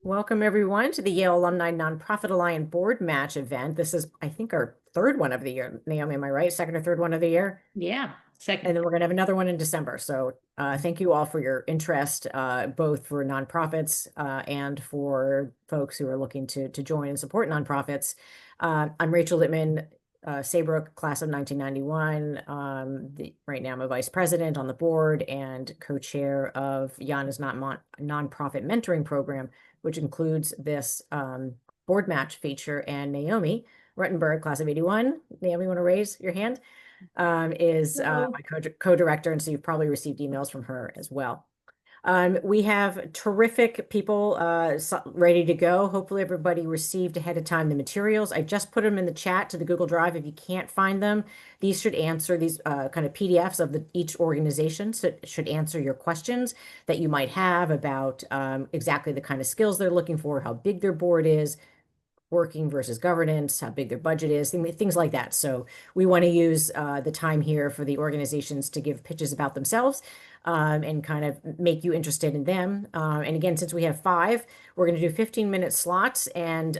Welcome, everyone, to the Yale Alumni Nonprofit Alliance Board Match event. This is, I think, our third one of the year. Naomi, am I right? Second or third one of the year? Yeah, second. And then we're going to have another one in December. So thank you all for your interest, both for nonprofits and for folks who are looking to join and support nonprofits. I'm Rachel Littman, Saybrook, class of 1991. Right now I'm a vice president on the board and co-chair of YANA's nonprofit mentoring program, which includes this board match feature. And Naomi Ruttenberg, class of 81. Naomi, want to raise your hand? Is my co-director, and so you've probably received emails from her as well. We have terrific people ready to go. Hopefully everybody received ahead of time the materials. I just put them in the chat to the Google Drive. If you can't find them, these should answer these kind of PDFs of each organization. So it should answer your questions that you might have about exactly the kind of skills they're looking for, how big their board is, working versus governance, how big their budget is, things like that. So we want to use the time here for the organizations to give pitches about themselves and kind of make you interested in them. And again, since we have 5, we're going to do 15-minute slots and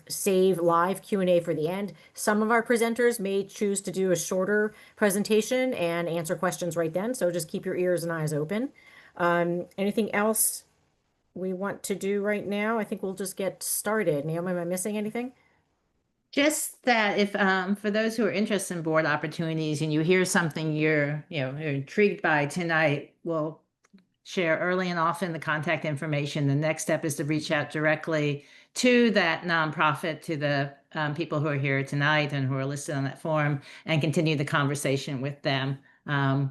save live Q&A for the end. Some of our presenters may choose to do a shorter presentation and answer questions right then. So just keep your ears and eyes open. Anything else we want to do right now? I think we'll just get started. Naomi, am I missing anything? Just that if for those who are interested in board opportunities and you hear something you're intrigued by tonight, we'll share early and often the contact information. The next step is to reach out directly to that nonprofit, to the people who are here tonight and who are listed on that form, and continue the conversation with them.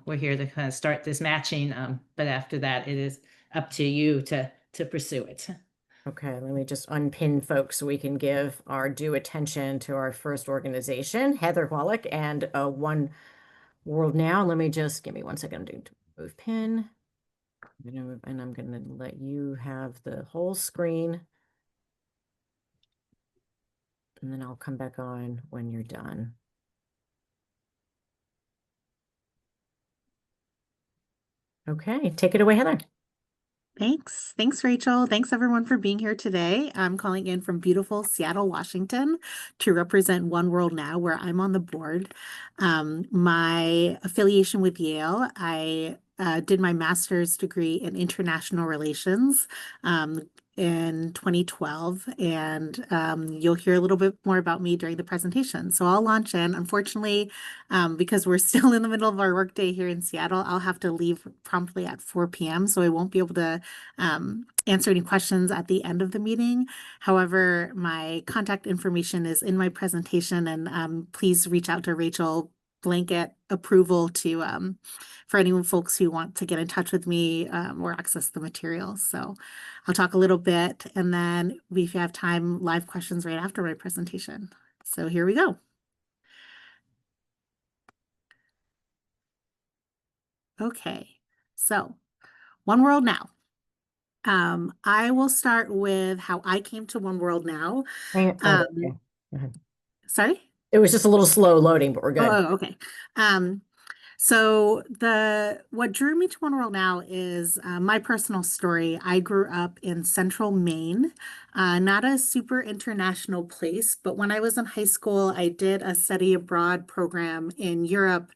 We're here to kind of start this matching, but after that, it is up to you to pursue it. Okay, let me just unpin folks so we can give our due attention to our first organization, Heather Wallach and One World Now. Let me just give me 1 second to move pin. And I'm going to let you have the whole screen. And then I'll come back on when you're done. Okay, take it away, Heather. Thanks. Thanks, Rachel. Thanks, everyone, for being here today. I'm calling in from beautiful Seattle, Washington, to represent One World Now, where I'm on the board. My affiliation with Yale, I did my master's degree in international relations in 2012, and you'll hear a little bit more about me during the presentation. So I'll launch in. Unfortunately, because we're still in the middle of our workday here in Seattle, I'll have to leave promptly at 4 p.m., so I won't be able to answer any questions at the end of the meeting. However, my contact information is in my presentation, and please reach out to Rachel. Blanket approval to for anyone folks who want to get in touch with me or access the materials. So I'll talk a little bit, and then if you have time, live questions right after my presentation. So here we go. Okay, so One World Now. I will start with how I came to One World Now. Okay. Sorry? It was just a little slow loading, but we're good. Oh, okay. So what drew me to One World Now is my personal story. I grew up in Central Maine, not a super international place, but when I was in high school, I did a study abroad program in Europe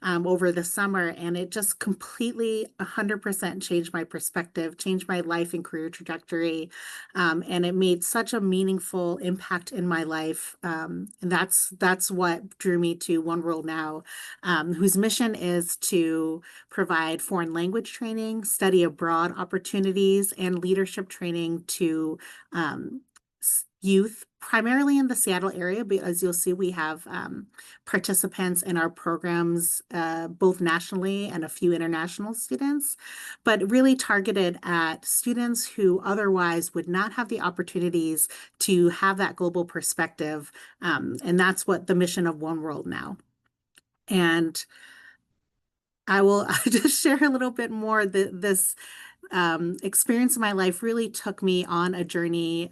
over the summer, and it just completely 100% changed my perspective, changed my life and career trajectory, and it made such a meaningful impact in my life. And that's what drew me to One World Now, whose mission is to provide foreign language training, study abroad opportunities, and leadership training to youth, primarily in the Seattle area, but as you'll see, we have participants in our programs, both nationally and a few international students, but really targeted at students who otherwise would not have the opportunities to have that global perspective. And that's what the mission of One World Now. And I will just share a little bit more. This experience in my life really took me on a journey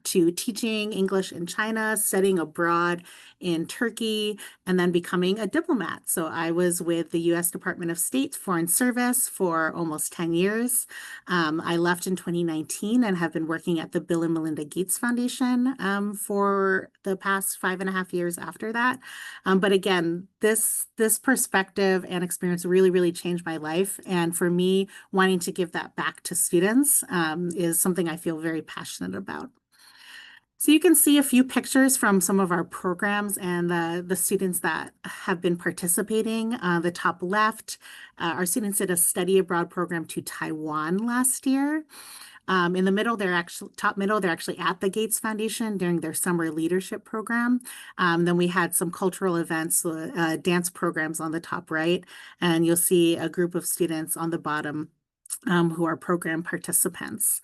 to teaching English in China, studying abroad, in Turkey, and then becoming a diplomat. So I was with the U.S. Department of State Foreign Service for almost 10 years. I left in 2019 and have been working at the Bill and Melinda Gates Foundation for the past 5.5 years after that. But again, this perspective and experience really, really changed my life. And for me, wanting to give that back to students is something I feel very passionate about. So you can see a few pictures from some of our programs and the students that have been participating. The top left, our students did a study abroad program to Taiwan last year. In the middle, they're actually at the Gates Foundation during their summer leadership program. Then we had some cultural events, dance programs on the top right, and you'll see a group of students on the bottom who are program participants.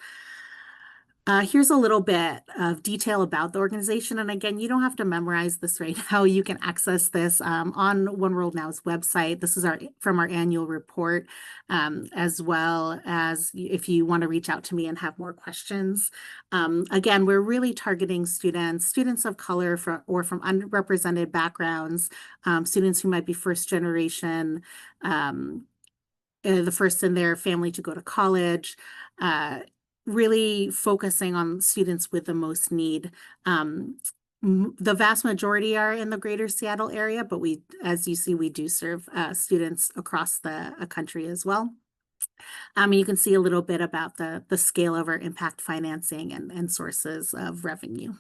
Here's a little bit of detail about the organization. And again, you don't have to memorize this right now. You can access this on One World Now's website. This is from our annual report, as well as if you want to reach out to me and have more questions. Again, we're really targeting students of color or from underrepresented backgrounds, students who might be first generation, the first in their family to go to college, really focusing on students with the most need. The vast majority are in the greater Seattle area, but as you see, we do serve students across the country as well. You can see a little bit about the scale of our impact financing and sources of revenue.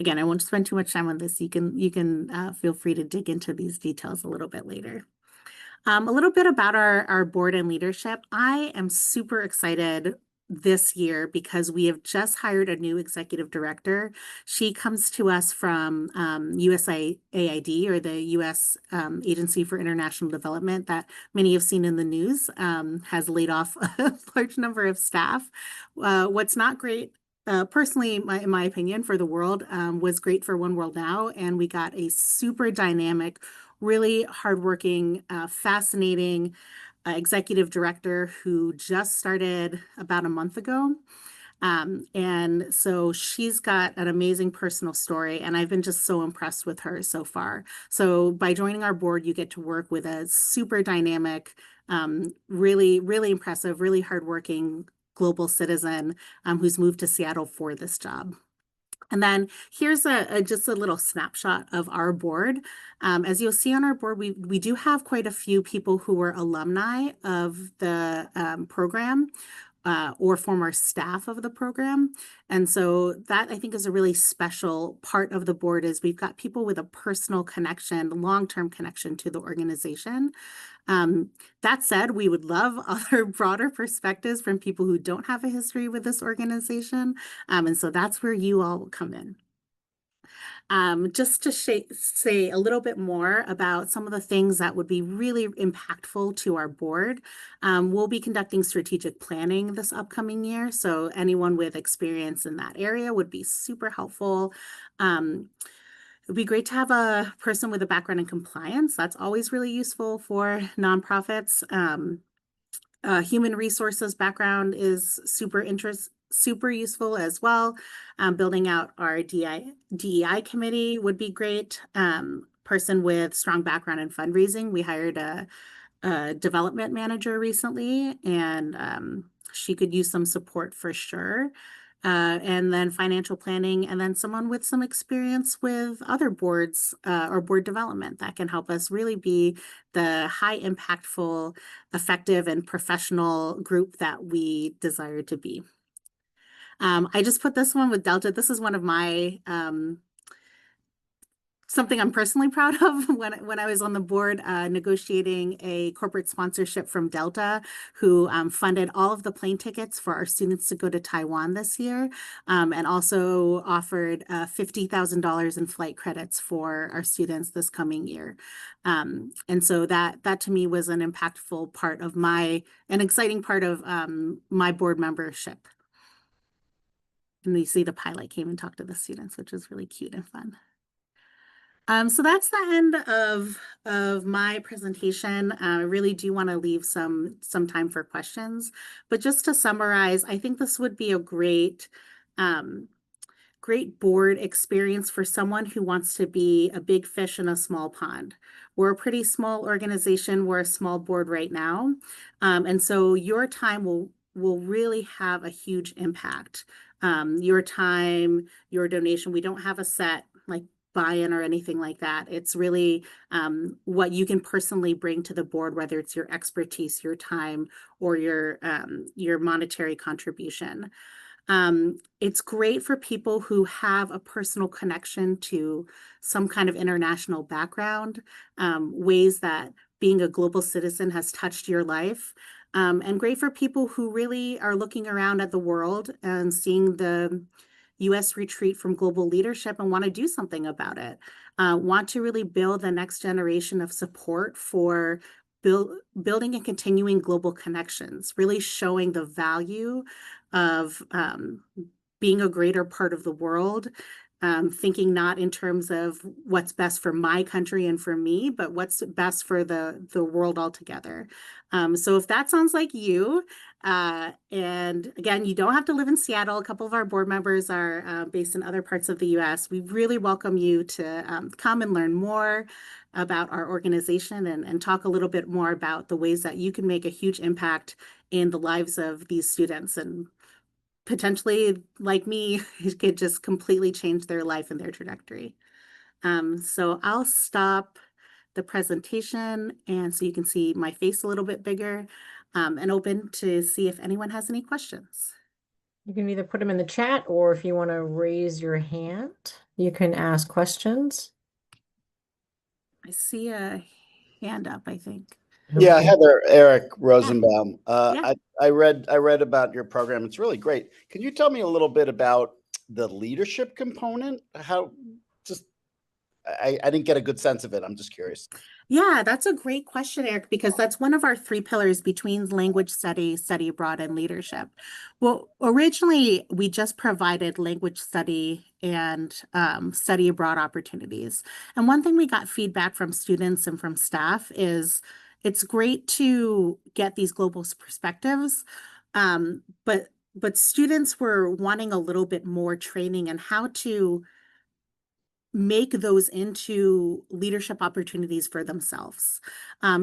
Again, I won't spend too much time on this. You can feel free to dig into these details a little bit later. A little bit about our board and leadership. I am super excited this year because we have just hired a new executive director. She comes to us from USAID, or the U.S. Agency for International Development, that many have seen in the news, has laid off a large number of staff. What's not great, personally, in my opinion, for the world, was great for One World Now, and we got a super dynamic, really hardworking, fascinating executive director who just started about a month ago. And so she's got an amazing personal story, and I've been just so impressed with her so far. So by joining our board, you get to work with a super dynamic, really, really impressive, really hardworking global citizen who's moved to Seattle for this job. And then here's just a little snapshot of our board. As you'll see on our board, we do have quite a few people who were alumni of the program or former staff of the program. And so that, I think, is a really special part of the board, is we've got people with a personal connection, long-term connection to the organization. That said, we would love other broader perspectives from people who don't have a history with this organization. And so that's where you all come in. Just to say a little bit more about some of the things that would be really impactful to our board. We'll be conducting strategic planning this upcoming year. So anyone with experience in that area would be super helpful. It'd be great to have a person with a background in compliance. That's always really useful for nonprofits. Human resources background is super useful as well. Building out our DEI committee would be great. Person with strong background in fundraising. We hired a development manager recently, and she could use some support for sure. And then financial planning, and then someone with some experience with other boards or board development that can help us really be the high impactful, effective, and professional group that we desire to be. I just put this one with Delta. This is one of my something I'm personally proud of. When I was on the board negotiating a corporate sponsorship from Delta, who funded all of the plane tickets for our students to go to Taiwan this year, and also offered $50,000 in flight credits for our students this coming year. And so that to me was an impactful part of an exciting part of my board membership. And you see the pilot came and talked to the students, which was really cute and fun. So that's the end of my presentation. I really do want to leave some time for questions, but just to summarize, I think this would be a great great board experience for someone who wants to be a big fish in a small pond. We're a pretty small organization. We're a small board right now. And so your time will really have a huge impact. Your time, your donation, we don't have a set like buy-in or anything like that. It's really what you can personally bring to the board, whether it's your expertise, your time, or your monetary contribution. It's great for people who have a personal connection to some kind of international background, ways that being a global citizen has touched your life, and great for people who really are looking around at the world and seeing the US retreat from global leadership and want to do something about it, want to really build the next generation of support for building and continuing global connections, really showing the value of being a greater part of the world, thinking not in terms of what's best for my country and for me, but what's best for the world altogether. So if that sounds like you, and again, you don't have to live in Seattle. A couple of our board members are based in other parts of the US. We really welcome you to come and learn more about our organization and talk a little bit more about the ways that you can make a huge impact in the lives of these students, and potentially, like me, it could just completely change their life and their trajectory. So I'll stop the presentation, and so you can see my face a little bit bigger, and open to see if anyone has any questions. You can either put them in the chat, or if you want to raise your hand, you can ask questions. I see a hand up, I think. Yeah, Okay. Heather, Eric Rosenbaum. Yeah. I read about your program. It's really great. Can you tell me a little bit about the leadership component? How just I didn't get a good sense of it. I'm just curious. Yeah, that's a great question, Eric, because that's one of our three pillars between language study, study abroad, and leadership. Well, originally, we just provided language study and study abroad opportunities. And one thing we got feedback from students and from staff is it's great to get these global perspectives, but students were wanting a little bit more training in how to make those into leadership opportunities for themselves.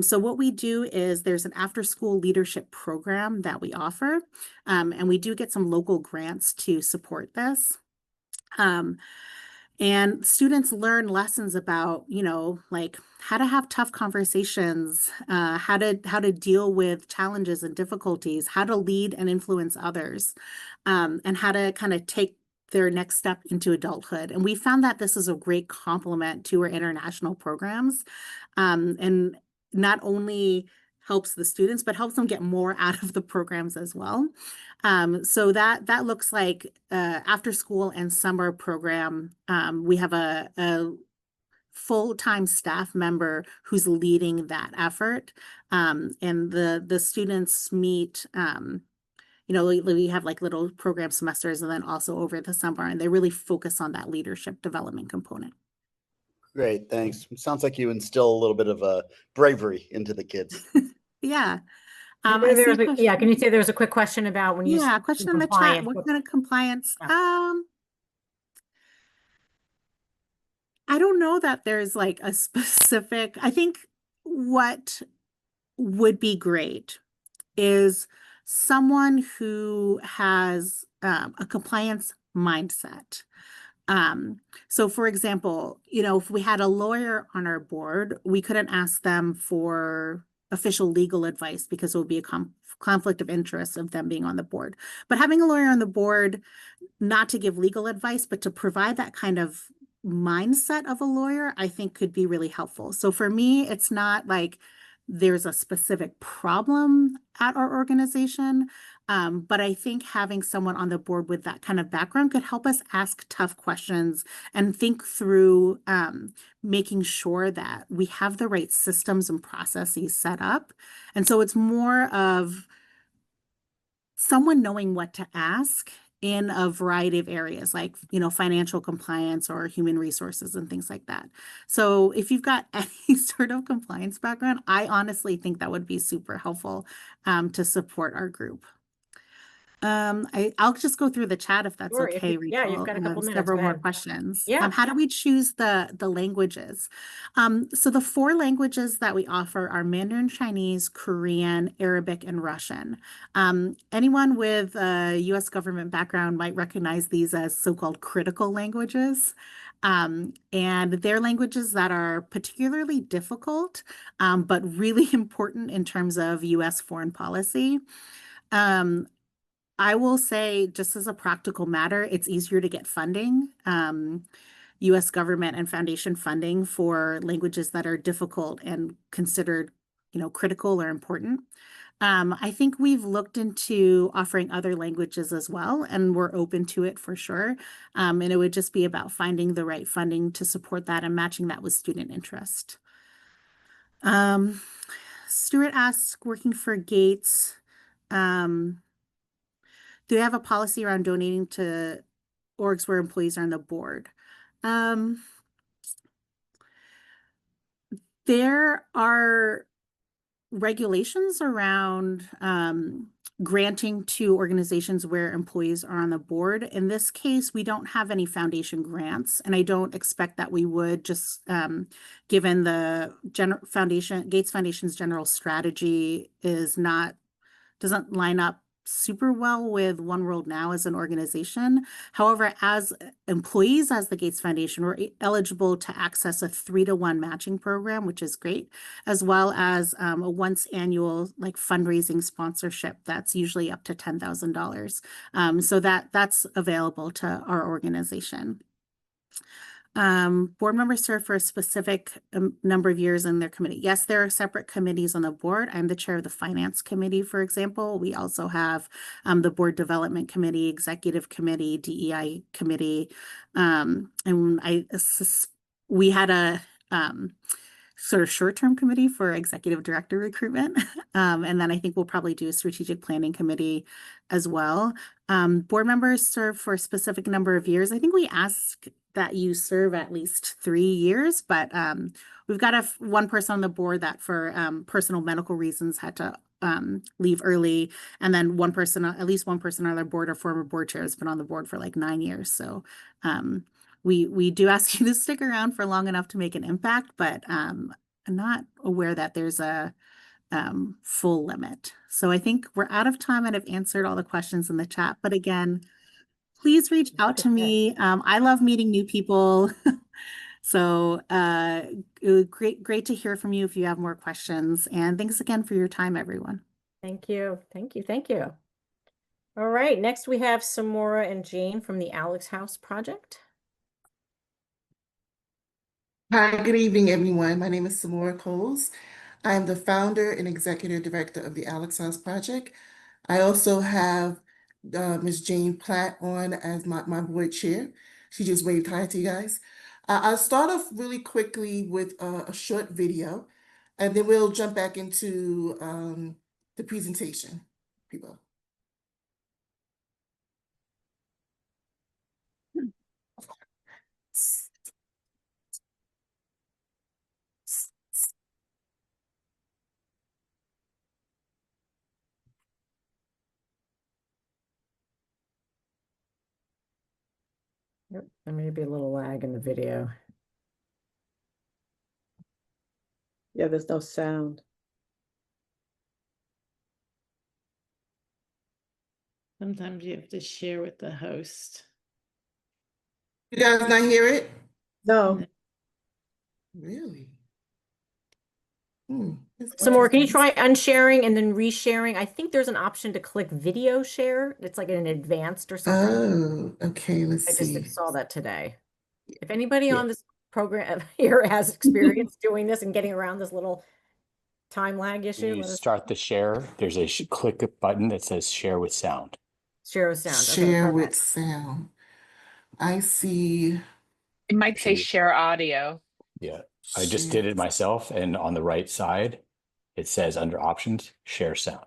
So what we do is there's an after-school leadership program that we offer, and we do get some local grants to support this. And students learn lessons about, like how to have tough conversations, how to deal with challenges and difficulties, how to lead and influence others, and how to kind of take their next step into adulthood. And we found that this is a great complement to our international programs, and not only helps the students, but helps them get more out of the programs as well. So that looks like after school and summer program. We have a full-time staff member who's leading that effort. And the students meet, we have like little program semesters and then also over the summer, and they really focus on that leadership development component. Great, thanks. Sounds like you instill a little bit of bravery into the kids. Yeah. Can you say there's a quick question about when you question in the chat. What kind of compliance? Yeah. I don't know that there's like a specific, I think what would be great is someone who has a compliance mindset. So for example, if we had a lawyer on our board, we couldn't ask them for official legal advice because it would be a conflict of interest of them being on the board. But having a lawyer on the board, not to give legal advice, but to provide that kind of mindset of a lawyer, I think could be really helpful. So for me, it's not like there's a specific problem at our organization, but I think having someone on the board with that kind of background could help us ask tough questions and think through making sure that we have the right systems and processes set up. And so it's more of someone knowing what to ask in a variety of areas, like, financial compliance or human resources and things like that. So if you've got any sort of compliance background, I honestly think that would be super helpful to support our group. I'll just go through the chat if that's Sure, okay, yeah, you've Rachel, got a and couple then minutes. several Go more ahead. questions. Yeah. How do we choose the languages? So the 4 languages that we offer are Mandarin Chinese, Korean, Arabic, and Russian. Anyone with a US government background might recognize these as so-called critical languages. And they're languages that are particularly difficult, but really important in terms of US foreign policy. I will say, just as a practical matter, it's easier to get funding, US government and foundation funding for languages that are difficult and considered, critical or important. I think we've looked into offering other languages as well, and we're open to it for sure. And it would just be about finding the right funding to support that and matching that with student interest. Stuart asks, working for Gates, do they have a policy around donating to orgs where employees are on the board? There are regulations around granting to organizations where employees are on the board. In this case, we don't have any foundation grants, and I don't expect that we would, just given the Gates Foundation's general strategy doesn't line up super well with One World Now as an organization. However, as employees, as the Gates Foundation, we're eligible to access a 3-to-1 matching program, which is great, as well as a once annual fundraising sponsorship that's usually up to $10,000. So that's available to our organization. Board members serve for a specific number of years in their committee. Yes, there are separate committees on the board. I'm the chair of the finance committee, for example. We also have the board development committee, executive committee, DEI committee. And we had a sort of short-term committee for executive director recruitment. And then I think we'll probably do a strategic planning committee as well. Board members serve for a specific number of years. I think we ask that you serve at least 3 years, but we've got one person on the board that for personal medical reasons had to leave early. And then at least one person on our board, or former board chair, has been on the board for 9 years. So we do ask you to stick around for long enough to make an impact, but I'm not aware that there's a full limit. So I think we're out of time and I've answered all the questions in the chat. But again, please reach out to me. I love meeting new people. So it was great to hear from you if you have more questions. And thanks again for your time, everyone. Thank you. Thank you. Thank you. All right. Next, we have Samora and Jane from the Alex House Project. Hi, good evening, everyone. My name is Samora Coles. I am the founder and executive director of the Alex House Project. I also have Ms. Jane Platt on as my board chair. She just waved hi to you guys. I'll start off really quickly with a short video, and then we'll jump back into the presentation. People. Yep, there may be a little lag in the video. Yeah, there's no sound. Sometimes you have to share with the host. You guys not hear it? No. Really? Samora, can you try unsharing and then resharing? I think there's an option to click video share. It's like an advanced or something. Oh, okay, let's I see. just saw that today. If anybody Yeah. on this program here has experience doing this and getting around this little time lag issue, When you let us start the share, there's a click button that says share with sound. share with sound. Okay, Share try with that. sound. I see. It might say See. share audio. Yeah, I just did it myself, and on the right side, it says under options, share sound.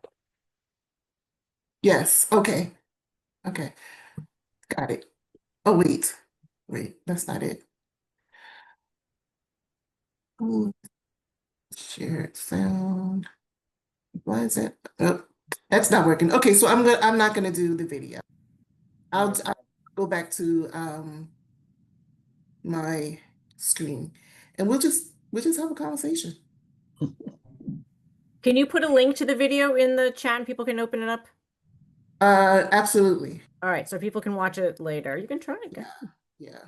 Yes, okay. Okay. Got it. Oh, wait, that's not it. Ooh. Shared sound. Why is it? Oh, That's not working. Okay, so I'm not gonna do the video. I'll go back to my screen and we'll just have a conversation. Can you put a link to the video in the chat and people can open it up? Absolutely. All right, so people can watch it later. You can try it. Yeah. Yeah.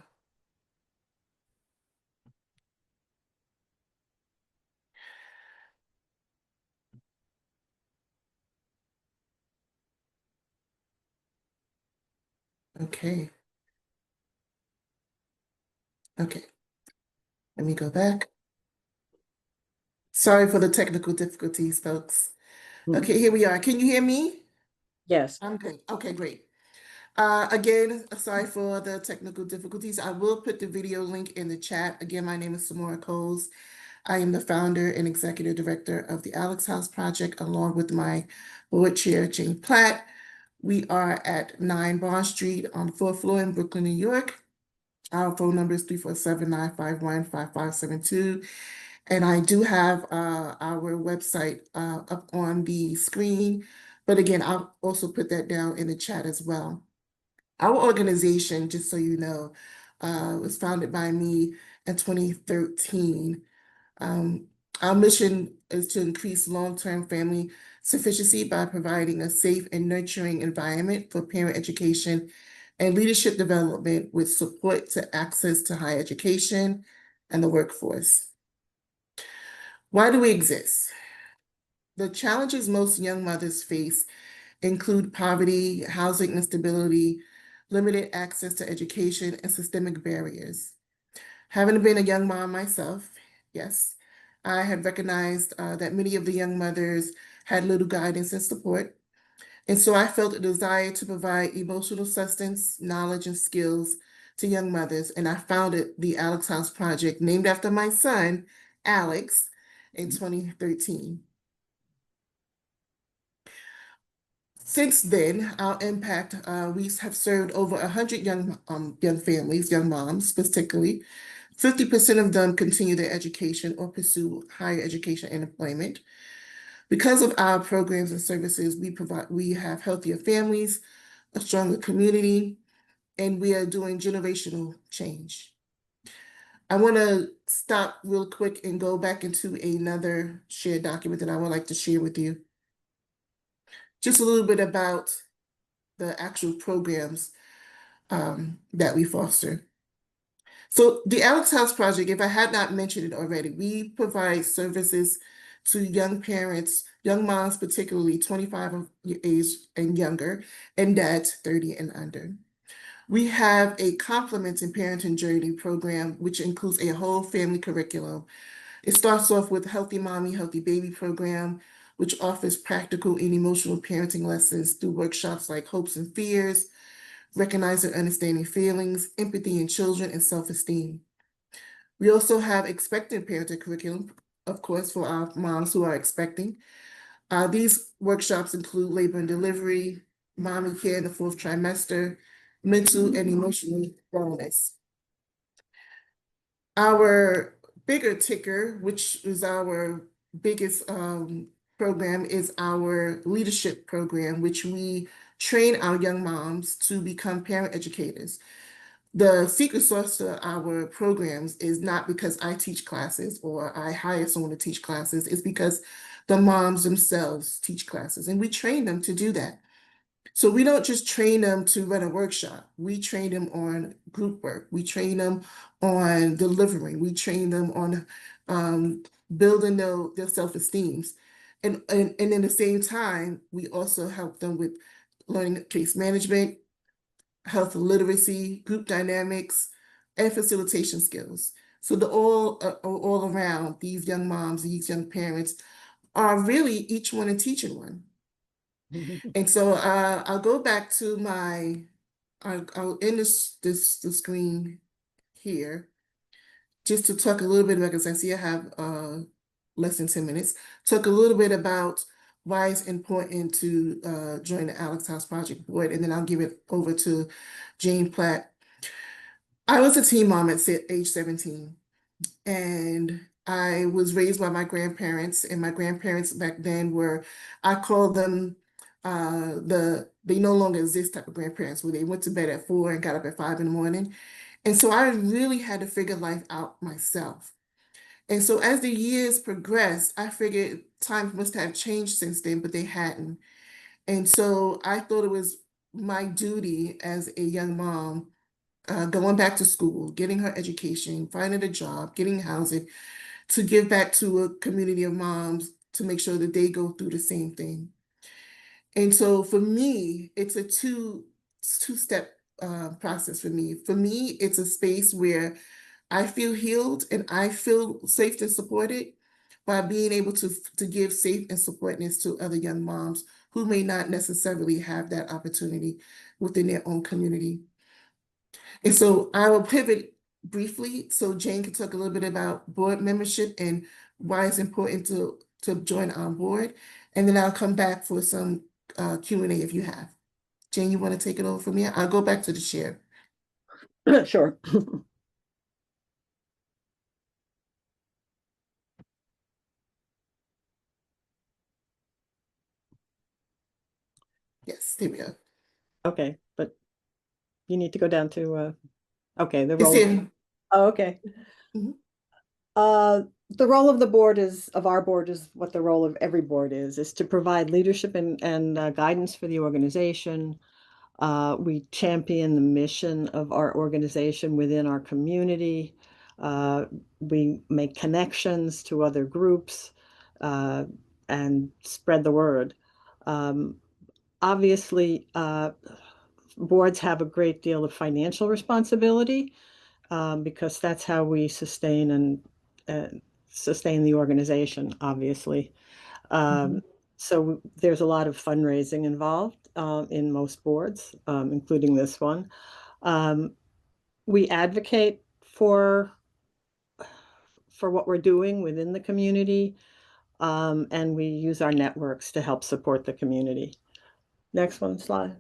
Okay. Okay. Let me go back. Sorry for the technical difficulties, folks. Okay, here we are. Can you hear me? Yes. I'm good. Okay, great. Again, sorry for the technical difficulties. I will put the video link in the chat. Again, my name is Samora Coles. I am the founder and executive director of the Alex House Project, along with my board chair, Jane Platt. We are at 9 Bond Street on the 4th floor in Brooklyn, New York. Our phone number is 347-951-5572. And I do have our website up on the screen. But again, I'll also put that down in the chat as well. Our organization, just so you know, was founded by me in 2013. Our mission is to increase long-term family sufficiency by providing a safe and nurturing environment for parent education and leadership development with support to access to higher education and the workforce. Why do we exist? The challenges most young mothers face include poverty, housing instability, limited access to education, and systemic barriers. Having been a young mom myself, yes, I had recognized that many of the young mothers had little guidance and support. And so I felt a desire to provide emotional sustenance, knowledge, and skills to young mothers. And I founded the Alex House Project, named after my son, Alex, in 2013. Since then, our impact, we have served over 100 young families, young moms particularly. 50% of them continue their education or pursue higher education and employment. Because of our programs and services we have healthier families, a stronger community, and we are doing generational change. I want to stop real quick and go back into another shared document that I would like to share with you. Just a little bit about the actual programs that we foster. So the Alex House Project, if I had not mentioned it already, we provide services to young parents, young moms, particularly 25 of age and younger, and dads 30 and under. We have a complementing parenting journey program, which includes a whole family curriculum. It starts off with Healthy Mommy, Healthy Baby program, which offers practical and emotional parenting lessons through workshops like Hopes and Fears, Recognizing and Understanding Feelings, Empathy in Children, and Self-Esteem. We also have Expectant Parenting curriculum, of course, for our moms who are expecting. These workshops include labor and delivery, mommy care in the 4th trimester, mental and emotional wellness. Our bigger ticker, which is our biggest program, is our leadership program, which we train our young moms to become parent educators. The secret sauce to our programs is not because I teach classes or I hire someone to teach classes. It's because the moms themselves teach classes, and we train them to do that. So we don't just train them to run a workshop. We train them on group work. We train them on delivering. We train them on building their self-esteems. And at the same time, we also help them with learning case management, health literacy, group dynamics, and facilitation skills. So all around, these young moms, these young parents are really each one a teaching one. And so I'll go back to I'll end the screen here just to talk a little bit about, because I see I have less than 10 minutes, talk a little bit about why it's important to join the Alex House Project Board, and then I'll give it over to Jane Platt. I was a teen mom at age 17, and I was raised by my grandparents, and my grandparents back then I call them they no longer exist type of grandparents where they went to bed at 4 and got up at 5 in the morning. And so I really had to figure life out myself. And so as the years progressed, I figured times must have changed since then, but they hadn't. And so I thought it was my duty as a young mom, going back to school, getting her education, finding a job, getting housing, to give back to a community of moms to make sure that they go through the same thing. And so for me, it's a two-step process for me. For me, it's a space where I feel healed and I feel safe and supported by being able to give safe and supportness to other young moms who may not necessarily have that opportunity within their own community. And so I will pivot briefly so Jane can talk a little bit about board membership and why it's important to join on board. And then I'll come back for some Q&A if you have. Jane, you want to take it over from here? I'll go back to the share. Sure. Yes, there we go. Okay, but you need to go down to, okay, the It's role. in. Oh, okay. Mhm. The role of the board of our board is what the role of every board is to provide leadership and guidance for the organization. We champion the mission of our organization within our community. We make connections to other groups and spread the word. Obviously, boards have a great deal of financial responsibility because that's how we sustain the organization, obviously. So there's a lot of fundraising involved in most boards, including this one. We advocate for what we're doing within the community, and we use our networks to help support the community. Next one slide.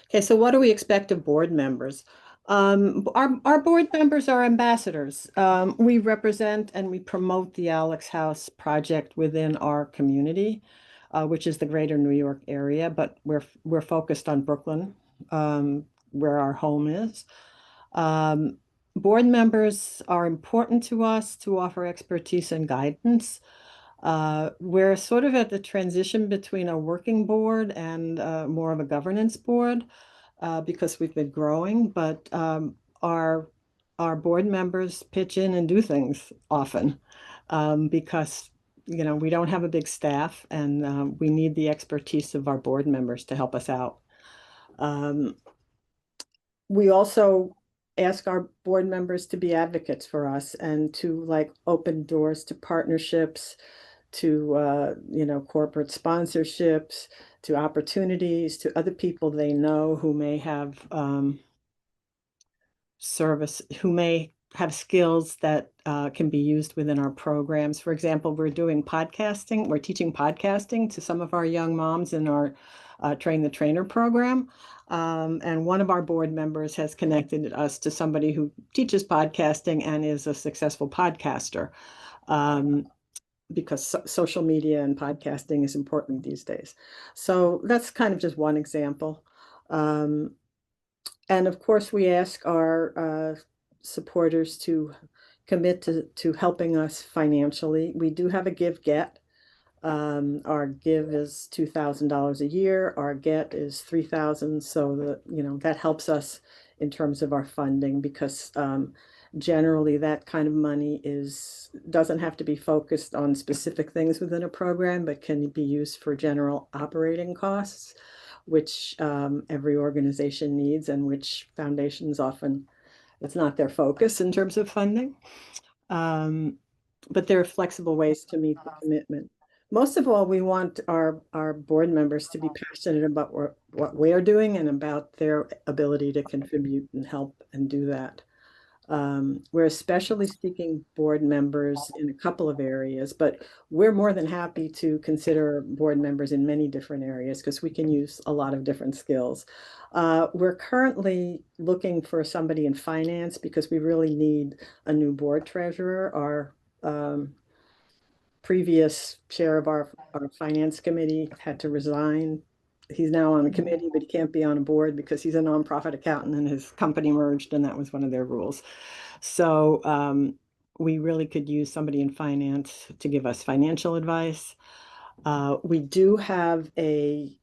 Okay, so what do we expect of board members? Our board members are ambassadors. We represent and we promote the Alex House project within our community, which is the greater New York area, but we're focused on Brooklyn, where our home is. Board members are important to us to offer expertise and guidance. We're sort of at the transition between a working board and more of a governance board because we've been growing, but our board members pitch in and do things often because we don't have a big staff and we need the expertise of our board members to help us out. We also ask our board members to be advocates for us and to open doors to partnerships, to corporate sponsorships, to opportunities, to other people they know who may have who may have skills that can be used within our programs. For example, we're doing podcasting. We're teaching podcasting to some of our young moms in our Train the Trainer program. And one of our board members has connected us to somebody who teaches podcasting and is a successful podcaster. Because social media and podcasting is important these days. So that's kind of just one example. And of course, we ask our supporters to commit to helping us financially. We do have a give-get. Our give is $2,000 a year. Our get is $3,000. So that helps us in terms of our funding because generally that kind of money doesn't have to be focused on specific things within a program, but can be used for general operating costs, which every organization needs and which foundations often, it's not their focus in terms of funding. But there are flexible ways to meet the commitment. Most of all, we want our board members to be passionate about what we are doing and about their ability to contribute and help and do that. We're especially seeking board members in a couple of areas, but we're more than happy to consider board members in many different areas because we can use a lot of different skills. We're currently looking for somebody in finance because we really need a new board treasurer. previous chair of our finance committee had to resign. He's now on the committee, but he can't be on a board because he's a nonprofit accountant and his company merged, and that was one of their rules. So we really could use somebody in finance to give us financial advice. We do have a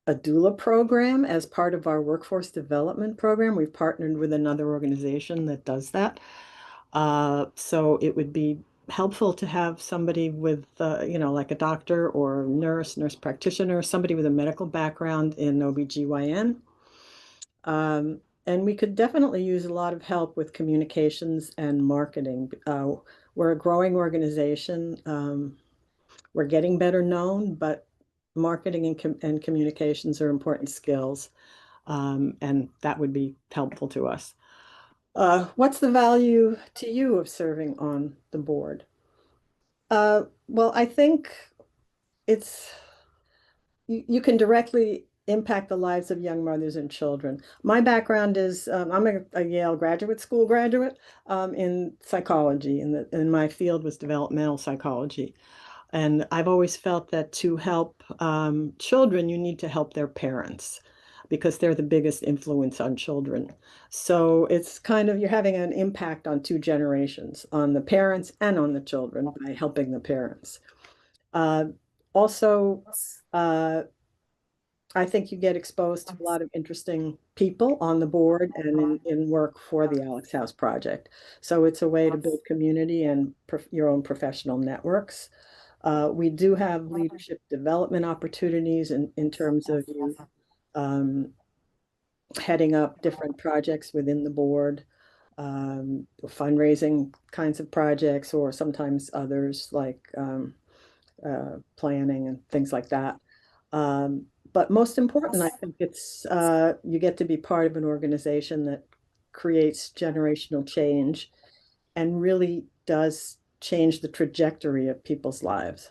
doula program as part of our workforce development program. We've partnered with another organization that does that. So it would be helpful to have somebody with, like a doctor or nurse practitioner, somebody with a medical background in OBGYN. And we could definitely use a lot of help with communications and marketing. We're a growing organization. We're getting better known, but marketing and communications are important skills. And that would be helpful to us. What's the value to you of serving on the board? Well, I think you can directly impact the lives of young mothers and children. My background is I'm a Yale graduate school graduate in psychology, and my field was developmental psychology. And I've always felt that to help children, you need to help their parents because they're the biggest influence on children. So it's kind of, you're having an impact on two generations, on the parents and on the children by helping the parents. Also, I think you get exposed to a lot of interesting people on the board and in work for the Alex House Project. So it's a way to build community and your own professional networks. We do have leadership development opportunities in terms of you heading up different projects within the board, fundraising kinds of projects, or sometimes others like planning and things like that. But most important, I think it's you get to be part of an organization that creates generational change and really does change the trajectory of people's lives.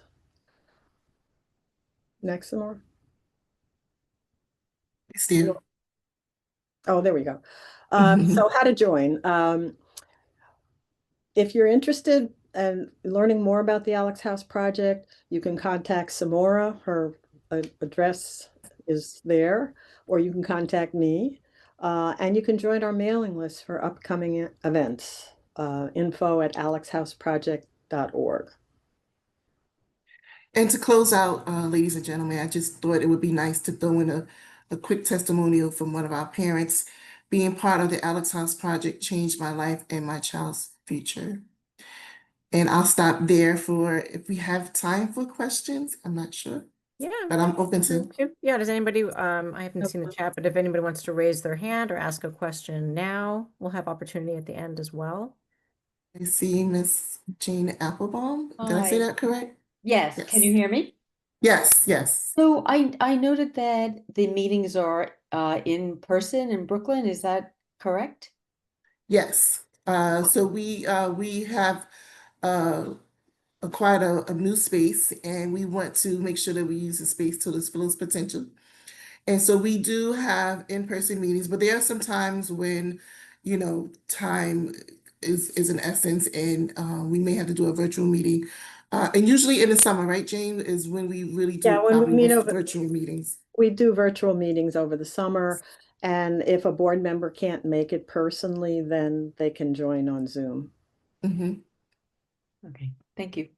Next, some more. Steve. Oh, there we go. So how to join. If you're interested in learning more about the Alex House Project, you can contact Samora. Her address is there, or you can contact me. And you can join our mailing list for upcoming events. info@alexhouseproject.org. And to close out, ladies and gentlemen, I just thought it would be nice to throw in a quick testimonial from one of our parents. Being part of the Alex House Project changed my life and my child's future. And I'll stop there for if we have time for questions. I'm not sure. Yeah. But I'm open to. Yeah, does anybody, I haven't seen the chat, but if anybody wants to raise their hand or ask a question now, we'll have opportunity at the end as well. I see Miss Jane Applebaum. Did I say Hi. that correct? Yes, can you hear me? Yes, yes. So I noted that the meetings are in person in Brooklyn. Is that correct? Yes. So we have acquired a new space, and we want to make sure that we use the space to its fullest potential. And so we do have in-person meetings, but there are some times when, time is an essence, and we may have to do a virtual meeting. And usually in the summer, right, Jane, is when we really do when we meet over virtual meetings. We do virtual meetings over the summer, and if a board member can't make it personally, then they can join on Zoom. Mm-hmm. Okay, thank you.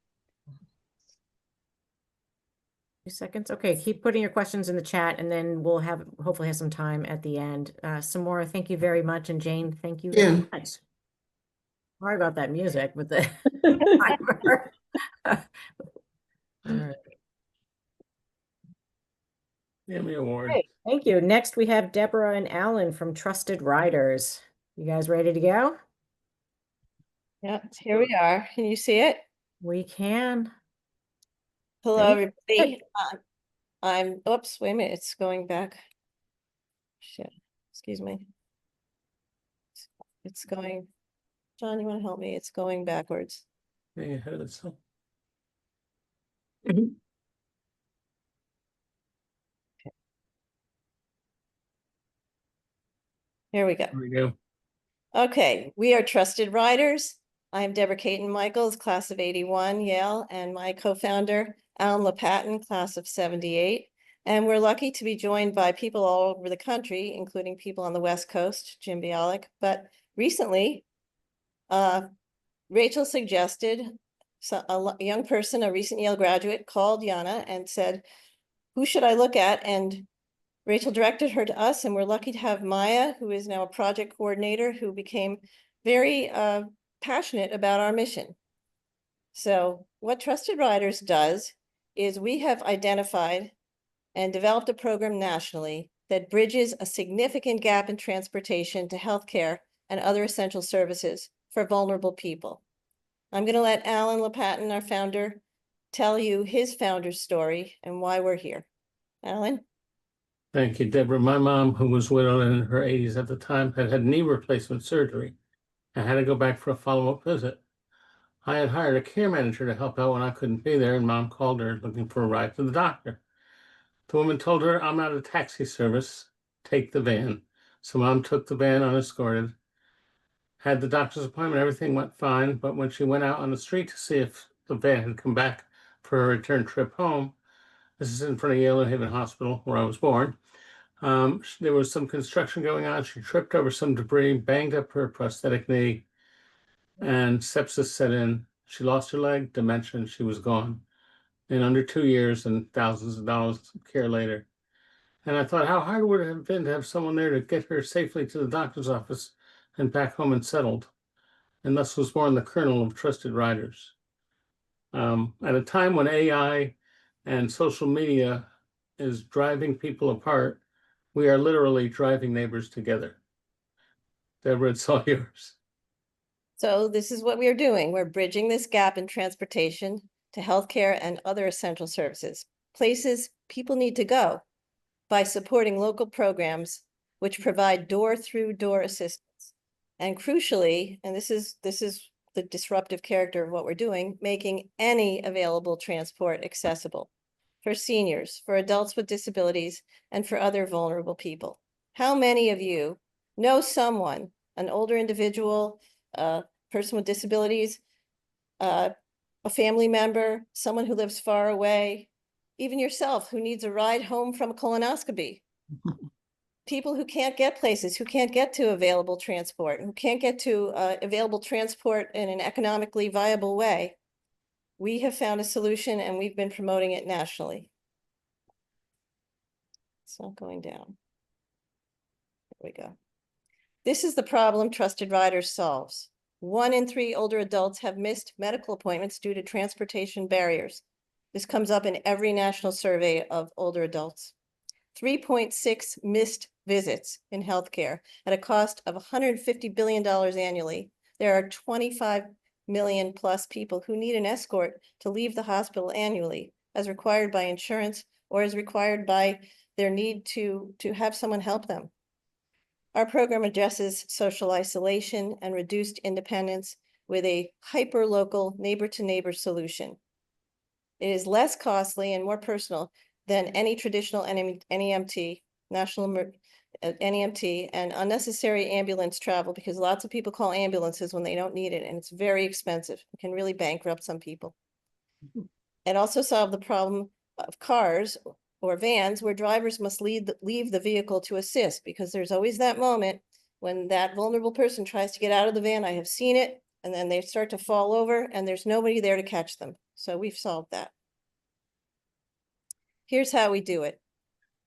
2 seconds. Okay, keep putting your questions in the chat, and then we'll hopefully have some time at the end. Samora, thank you very much, and Jane, thank you very much. Sorry about that music with the timer. All right. Award. Great, thank you. Next, we have Deborah and Alan from Trusted Riders. You guys ready to go? Yeah, here we are. Can you see it? We can. Hello, everybody. Oops, wait a minute. It's going back. Shit, excuse me. It's going, John, you want to help me? It's going backwards. Yeah, that's so. Here we go. Here we go. Okay, we are Trusted Riders. I'm Deborah Caton Michaels, class of 81, Yale, and my co-founder, Alan LePatin, class of 78. And we're lucky to be joined by people all over the country, including people on the West Coast, Jim Bialik. But recently, Rachel suggested a young person, a recent Yale graduate, called YANA and said, who should I look at? And Rachel directed her to us, and we're lucky to have Maya, who is now a project coordinator, who became very passionate about our mission. So what Trusted Riders does is we have identified and developed a program nationally that bridges a significant gap in transportation to healthcare and other essential services for vulnerable people. I'm going to let Alan LePatin, our founder, tell you his founder's story and why we're here. Alan? Thank you, Deborah. My mom, who was widowed and in her 80s at the time, had had knee replacement surgery and had to go back for a follow-up visit. I had hired a care manager to help out when I couldn't be there, and Mom called her looking for a ride to the doctor. The woman told her, I'm not a taxi service, take the van. So Mom took the van unescorted, had the doctor's appointment, everything went fine, but when she went out on the street to see if the van had come back for her return trip home, this is in front of Yale New Haven Hospital, where I was born, there was some construction going on. She tripped over some debris, banged up her prosthetic knee, and sepsis set in. She lost her leg, dementia, and she was gone in under 2 years and thousands of dollars of care later. And I thought, how hard would it have been to have someone there to get her safely to the doctor's office and back home and settled? And thus was born the kernel of Trusted Riders. At a time when AI and social media is driving people apart, we are literally driving neighbors together. Deborah, it's all yours. So this is what we are doing. We're bridging this gap in transportation to healthcare and other essential services, places people need to go, by supporting local programs which provide door-through-door assistance. And crucially, and this is the disruptive character of what we're doing, making any available transport accessible for seniors, for adults with disabilities, and for other vulnerable people. How many of you know someone, an older individual, a person with disabilities, a family member, someone who lives far away, even yourself who needs a ride home from a colonoscopy? People who can't get places, who can't get to available transport, who can't get to available transport in an economically viable way. We have found a solution and we've been promoting it nationally. It's not going down. There we go. This is the problem Trusted Riders solves. 1 in 3 older adults have missed medical appointments due to transportation barriers. This comes up in every national survey of older adults. 3.6 missed visits in healthcare at a cost of $150 billion annually. There are 25 million plus people who need an escort to leave the hospital annually, as required by insurance or as required by their need to have someone help them. Our program addresses social isolation and reduced independence with a hyper-local neighbor-to-neighbor solution. It is less costly and more personal than any traditional NEMT, NEMT, and unnecessary ambulance travel, because lots of people call ambulances when they don't need it, and it's very expensive. It can really bankrupt some people. It also solved the problem of cars or vans where drivers must leave the vehicle to assist, because there's always that moment when that vulnerable person tries to get out of the van. I have seen it, and then they start to fall over and there's nobody there to catch them. So we've solved that. Here's how we do it.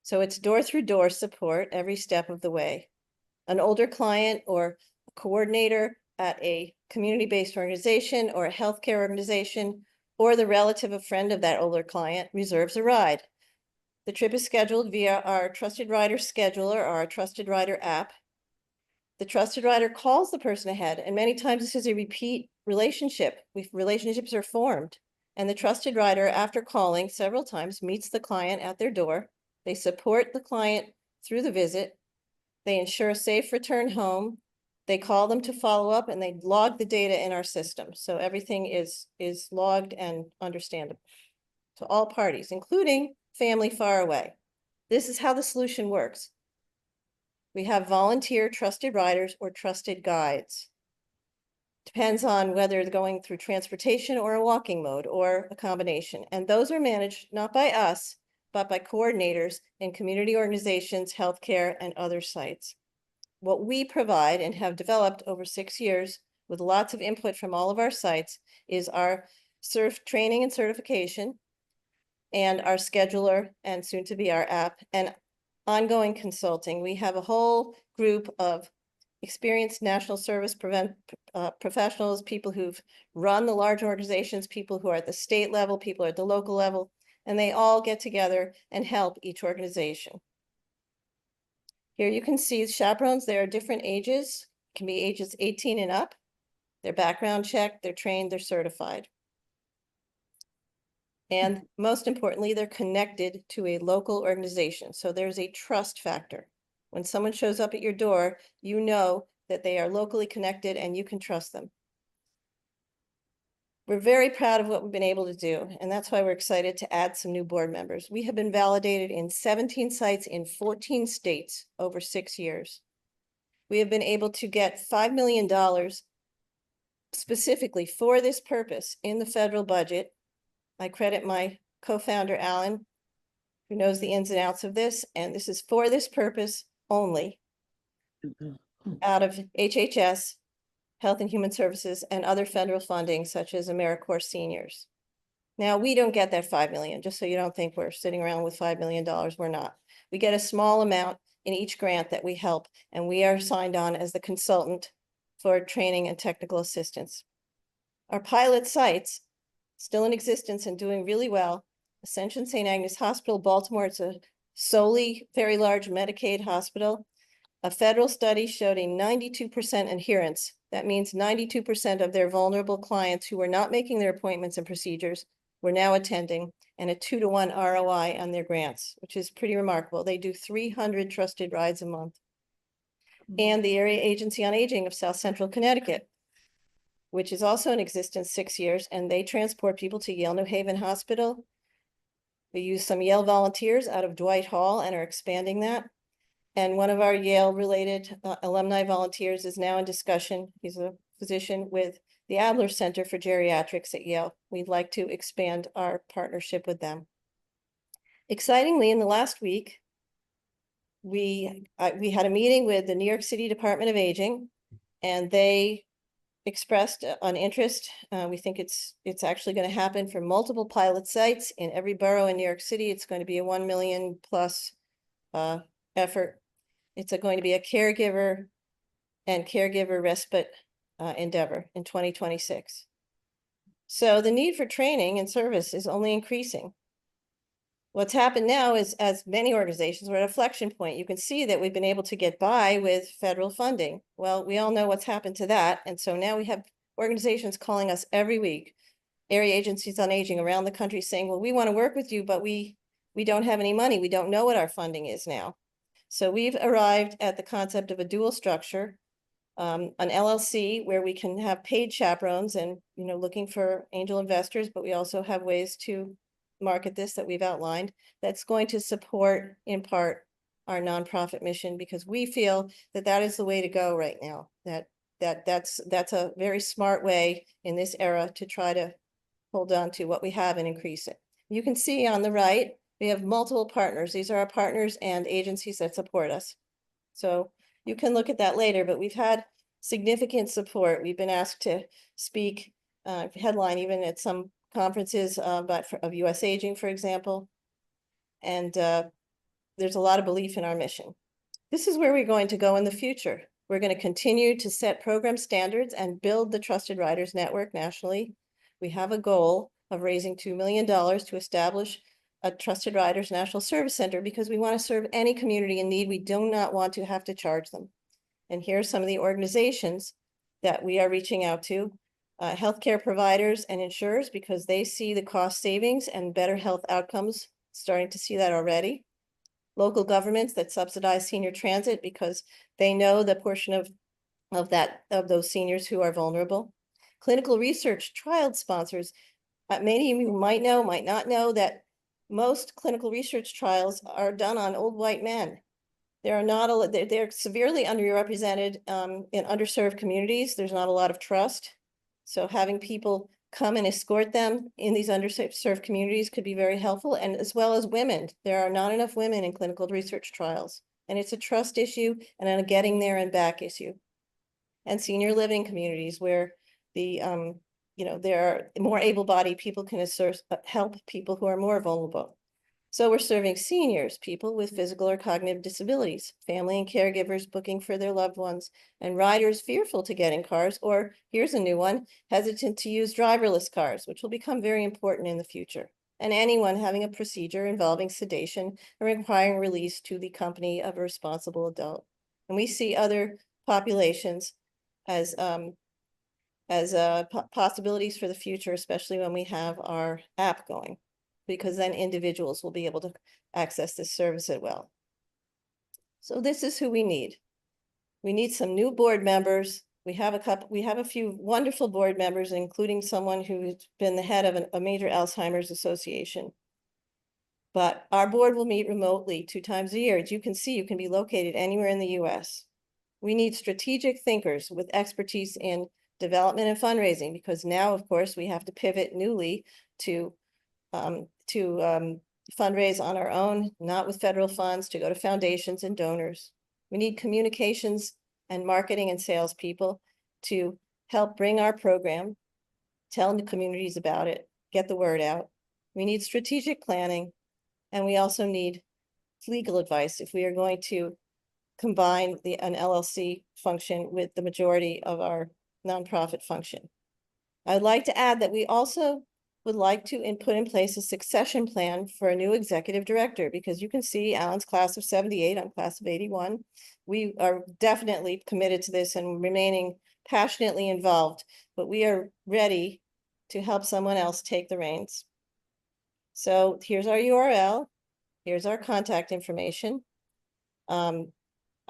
So it's door-through-door support every step of the way. An older client or a coordinator at a community-based organization or a healthcare organization, or the relative of friend of that older client, reserves a ride. The trip is scheduled via our Trusted Rider scheduler or our Trusted Rider app. The Trusted Rider calls the person ahead, and many times this is a repeat relationship. Relationships are formed, and the Trusted Rider, after calling several times, meets the client at their door. They support the client through the visit. They ensure a safe return home. They call them to follow up, and they log the data in our system. So everything is logged and understandable to all parties, including family far away. This is how the solution works. We have volunteer Trusted Riders or Trusted Guides Depends on whether they're going through transportation or a walking mode or a combination. And those are managed not by us, but by coordinators in community organizations, healthcare, and other sites. What we provide and have developed over 6 years with lots of input from all of our sites is our training and certification, and our scheduler, and soon to be our app, and ongoing consulting. We have a whole group of experienced national service professionals, people who've run the large organizations, people who are at the state level, people at the local level, and they all get together and help each organization. Here you can see chaperones. There are different ages, can be ages 18 and up. They're background checked, they're trained, they're certified. And most importantly, they're connected to a local organization. So there's a trust factor. When someone shows up at your door, you know that they are locally connected and you can trust them. We're very proud of what we've been able to do, and that's why we're excited to add some new board members. We have been validated in 17 sites in 14 states over 6 years. We have been able to get $5 million specifically for this purpose in the federal budget. I credit my co-founder, Alan, who knows the ins and outs of this, and this is for this purpose only, out of HHS, Health and Human Services, and other federal funding such as AmeriCorps Seniors. Now, we don't get that $5 million, just so you don't think we're sitting around with $5 million, we're not. We get a small amount in each grant that we help, and we are signed on as the consultant for training and technical assistance. Our pilot sites, still in existence and doing really well, Ascension St. Agnes Hospital, Baltimore. It's a solely very large Medicaid hospital. A federal study showed a 92% adherence. That means 92% of their vulnerable clients who were not making their appointments and procedures were now attending, and a 2-to-1 ROI on their grants, which is pretty remarkable. They do 300 trusted rides a month. And the Area Agency on Aging of South Central Connecticut, which is also in existence 6 years, and they transport people to Yale New Haven Hospital. We use some Yale volunteers out of Dwight Hall and are expanding that. And one of our Yale-related alumni volunteers is now in discussion. He's a physician with the Adler Center for Geriatrics at Yale. We'd like to expand our partnership with them. Excitingly, in the last week, we had a meeting with the New York City Department of Aging, and they expressed an interest. We think it's actually going to happen for multiple pilot sites in every borough in New York City. It's going to be a 1 million plus effort. It's going to be a caregiver and caregiver respite endeavor in 2026. So the need for training and service is only increasing. What's happened now is, as many organizations, we're at a inflection point. You can see that we've been able to get by with federal funding. Well, we all know what's happened to that. And so now we have organizations calling us every week, area agencies on aging around the country, saying, well, we want to work with you, but we don't have any money. We don't know what our funding is now. So we've arrived at the concept of a dual structure, an LLC where we can have paid chaperones and, looking for angel investors, but we also have ways to market this that we've outlined that's going to support in part our nonprofit mission, because we feel that that is the way to go right now. That's a very smart way in this era to try to hold on to what we have and increase it. You can see on the right, we have multiple partners. These are our partners and agencies that support us. So you can look at that later, but we've had significant support. We've been asked to speak, headline even at some conferences of US Aging, for example. And there's a lot of belief in our mission. This is where we're going to go in the future. We're going to continue to set program standards and build the Trusted Riders Network nationally. We have a goal of raising $2 million to establish a Trusted Riders National Service Center, because we want to serve any community in need. We do not want to have to charge them. And here are some of the organizations that we are reaching out to. Healthcare providers and insurers, because they see the cost savings and better health outcomes, starting to see that already. Local governments that subsidize senior transit, because they know the portion of those seniors who are vulnerable. Clinical research trial sponsors. Many of you might know, might not know, that most clinical research trials are done on old white men. They're severely underrepresented in underserved communities. There's not a lot of trust. So having people come and escort them in these underserved communities could be very helpful, and as well as women. There are not enough women in clinical research trials, and it's a trust issue and a getting there and back issue. And senior living communities where the, there are more able-bodied people can help people who are more vulnerable. So we're serving seniors, people with physical or cognitive disabilities, family and caregivers booking for their loved ones, and riders fearful to get in cars, or here's a new one, hesitant to use driverless cars, which will become very important in the future. And anyone having a procedure involving sedation or requiring release to the company of a responsible adult. And we see other populations as possibilities for the future, especially when we have our app going, because then individuals will be able to access this service as well. So this is who we need. We need some new board members. We have a few wonderful board members, including someone who's been the head of a major Alzheimer's association. But our board will meet remotely 2 times a year. As you can see, you can be located anywhere in the US. We need strategic thinkers with expertise in development and fundraising, because now, of course, we have to pivot newly to fundraise on our own, not with federal funds, to go to foundations and donors. We need communications and marketing and sales people to help bring our program, tell the communities about it, get the word out. We need strategic planning, and we also need legal advice if we are going to combine an LLC function with the majority of our nonprofit function. I'd like to add that we also would like to put in place a succession plan for a new executive director, because you can see Alan's class of 78, I'm class of 81. We are definitely committed to this and remaining passionately involved, but we are ready to help someone else take the reins. So here's our URL. Here's our contact information.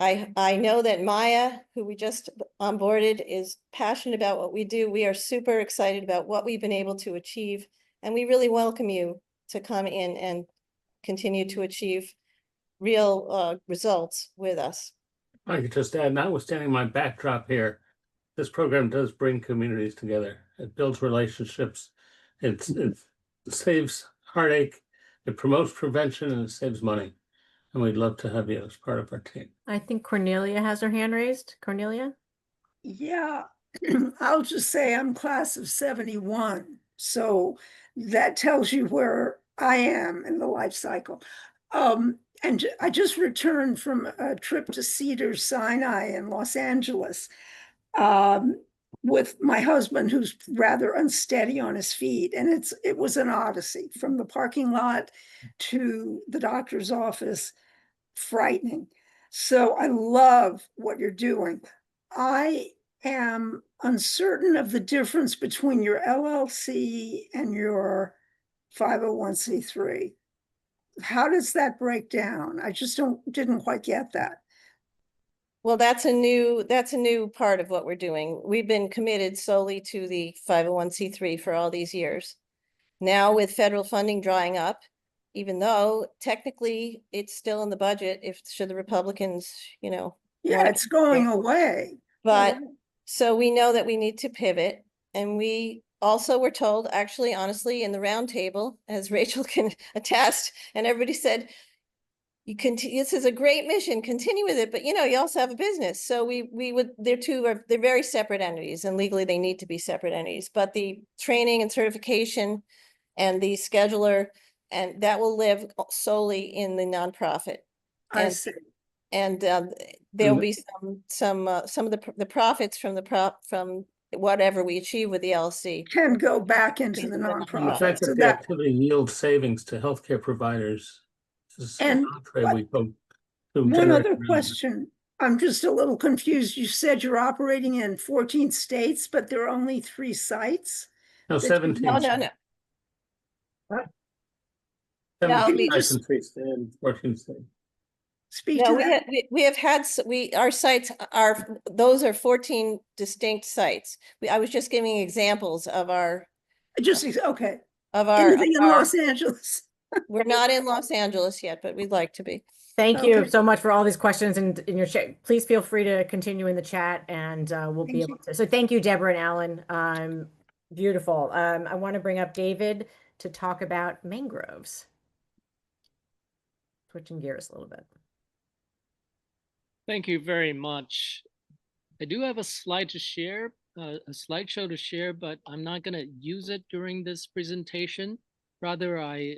I know that Maya, who we just onboarded, is passionate about what we do. We are super excited about what we've been able to achieve, and we really welcome you to come in and continue to achieve real results with us. I could just add, notwithstanding my backdrop here, this program does bring communities together. It builds relationships. It saves heartache. It promotes prevention, and it saves money. And we'd love to have you as part of our team. I think Cornelia has her hand raised. Cornelia? Yeah, I'll just say I'm class of 71. So that tells you where I am in the life cycle. And I just returned from a trip to Cedars-Sinai in Los Angeles with my husband, who's rather unsteady on his feet. And it was an odyssey from the parking lot to the doctor's office. Frightening. So I love what you're doing. I am uncertain of the difference between your LLC and your 501c3. How does that break down? I just didn't quite get that. Well, that's a new part of what we're doing. We've been committed solely to the 501c3 for all these years. Now with federal funding drying up, even though technically it's still in the budget, should the Republicans, yeah, it's going away. But so we know that we need to pivot, and we also were told, actually, honestly, in the roundtable, as Rachel can attest, and everybody said, this is a great mission, continue with it, but you also have a business. So they're very separate entities, and legally they need to be separate entities, but the training and certification and the scheduler, and that will live solely in the nonprofit. I see. And there'll be some of the profits from whatever we achieve with the LLC can go back into the nonprofit. The fact that the activity yields savings to healthcare providers is and we hope to one other question. I'm just a little confused. You said you're operating in 14 states, but there are only 3 sites? No, 17. No. Sites in 3 states, 14 states. Speak to that. We have had, our sites those are 14 distinct sites. I was just giving examples of our. Okay. Of our. Anything in Los Angeles. We're not in Los Angeles yet, but we'd like to be. Thank you Okay. so much for all these questions and in your chat. Please feel free to continue in the chat and we'll be Thank able to. So thank you, Deborah and Alan. Beautiful. I want to bring up David to talk about mangroves. Switching gears a little bit. Thank you very much. I do have a slide to share, a slideshow to share, but I'm not going to use it during this presentation. Rather, I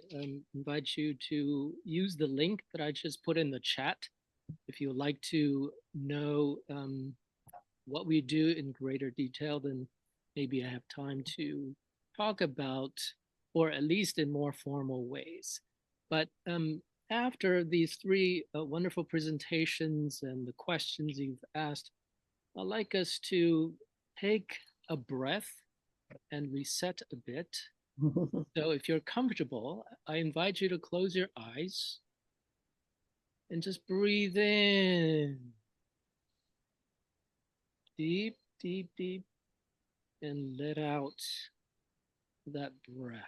invite you to use the link that I just put in the chat if you would like to know what we do in greater detail. Then maybe I have time to talk about, or at least in more formal ways. But after these three wonderful presentations and the questions you've asked, I'd like us to take a breath and reset a bit. So if you're comfortable, I invite you to close your eyes and just breathe in. Deep, deep, deep, and let out that breath.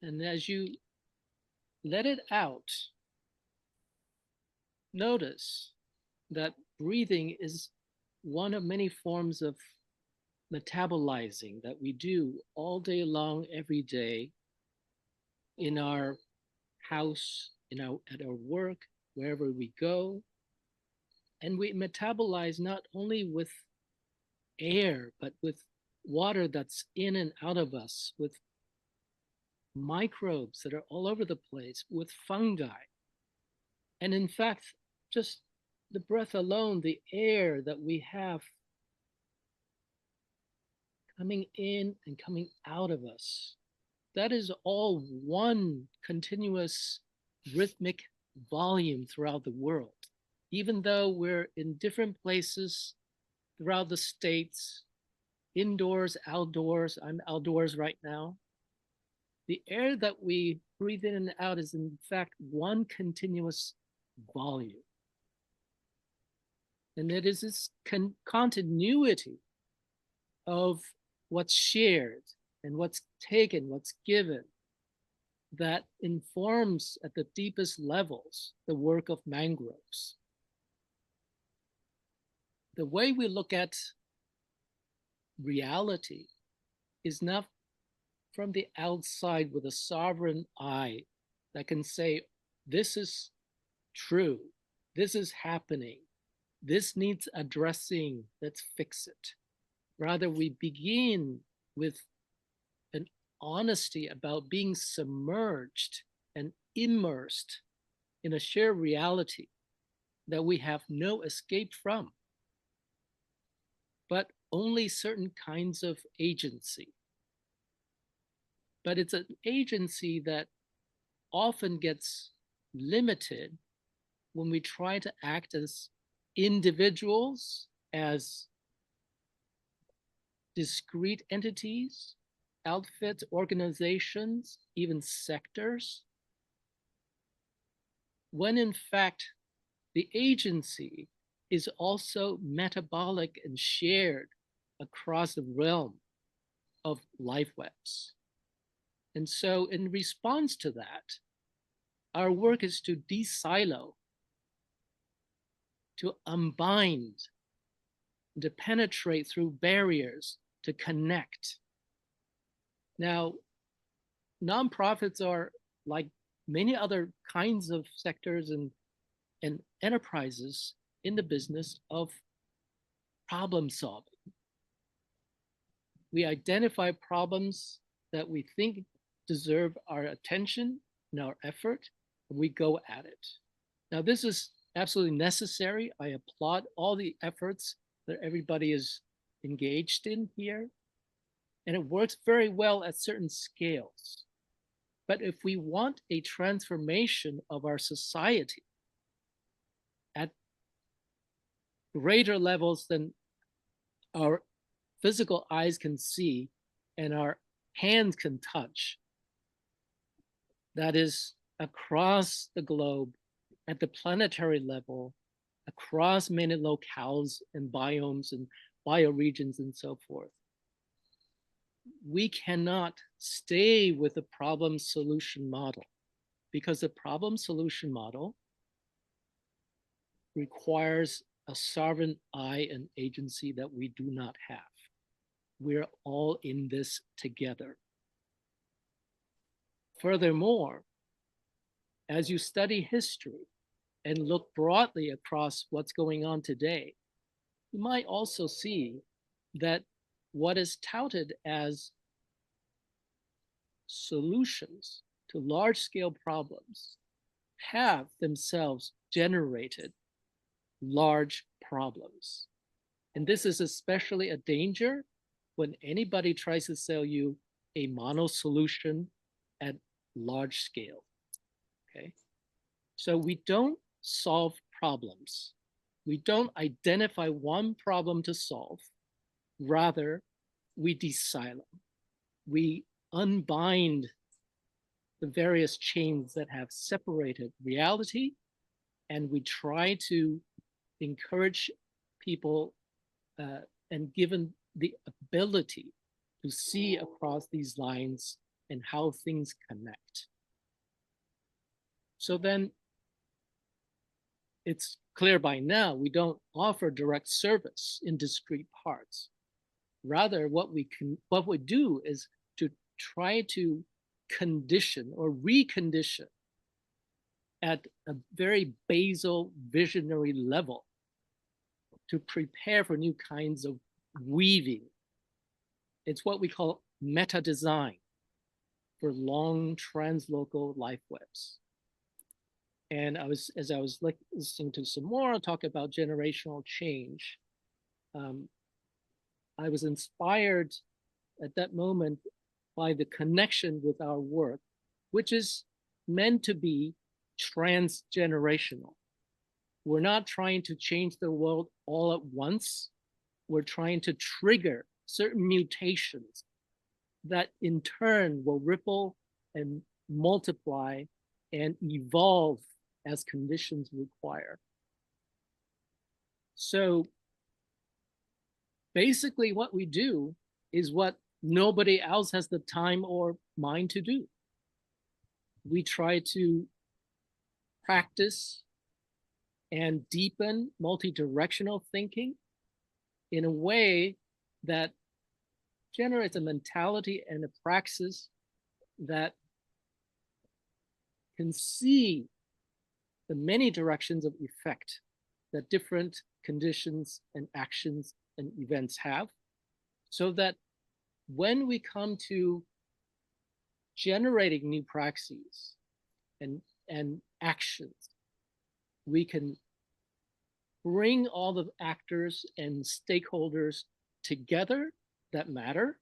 And as you let it out, notice that breathing is one of many forms of metabolizing that we do all day long, every day, in our house, at our work, wherever we go. And we metabolize not only with air, but with water that's in and out of us, with microbes that are all over the place, with fungi. And in fact, just the breath alone, the air that we have coming in and coming out of us, that is all one continuous rhythmic volume throughout the world. Even though we're in different places throughout the states, indoors, outdoors, I'm outdoors right now, the air that we breathe in and out is in fact one continuous volume. And it is this continuity of what's shared and what's taken, what's given, that informs at the deepest levels the work of Mangroves. The way we look at reality is not from the outside with a sovereign eye that can say, this is true, this is happening, this needs addressing, let's fix it. Rather, we begin with an honesty about being submerged and immersed in a shared reality that we have no escape from, but only certain kinds of agency. But it's an agency that often gets limited when we try to act as individuals, as discrete entities, outfits, organizations, even sectors, when in fact the agency is also metabolic and shared across the realm of life webs. And so in response to that, our work is to de-silo, to unbind, to penetrate through barriers, to connect. Now, nonprofits are like many other kinds of sectors and enterprises in the business of problem solving. We identify problems that we think deserve our attention and our effort, and we go at it. Now, this is absolutely necessary. I applaud all the efforts that everybody is engaged in here, and it works very well at certain scales. But if we want a transformation of our society at greater levels than our physical eyes can see and our hands can touch, that is across the globe, at the planetary level, across many locales and biomes and bioregions and so forth, we cannot stay with the problem solution model, because the problem solution model requires a sovereign eye and agency that we do not have. We're all in this together. Furthermore, as you study history and look broadly across what's going on today, you might also see that what is touted as solutions to large-scale problems have themselves generated large problems. And this is especially a danger when anybody tries to sell you a mono solution at large scale, okay? So we don't solve problems. We don't identify one problem to solve. Rather, we desilo. We unbind the various chains that have separated reality, and we try to encourage people and given the ability to see across these lines and how things connect. So then it's clear by now we don't offer direct service in discrete parts. Rather, what we do is to try to condition or recondition at a very basal visionary level to prepare for new kinds of weaving. It's what we call meta-design for long translocal life webs. And as I was listening to some more talk about generational change, I was inspired at that moment by the connection with our work, which is meant to be transgenerational. We're not trying to change the world all at once. We're trying to trigger certain mutations that in turn will ripple and multiply and evolve as conditions require. So basically what we do is what nobody else has the time or mind to do. We try to practice and deepen multi-directional thinking in a way that generates a mentality and a praxis that can see the many directions of effect that different conditions and actions and events have, so that when we come to generating new praxis and actions, we can bring all the actors and stakeholders together that matter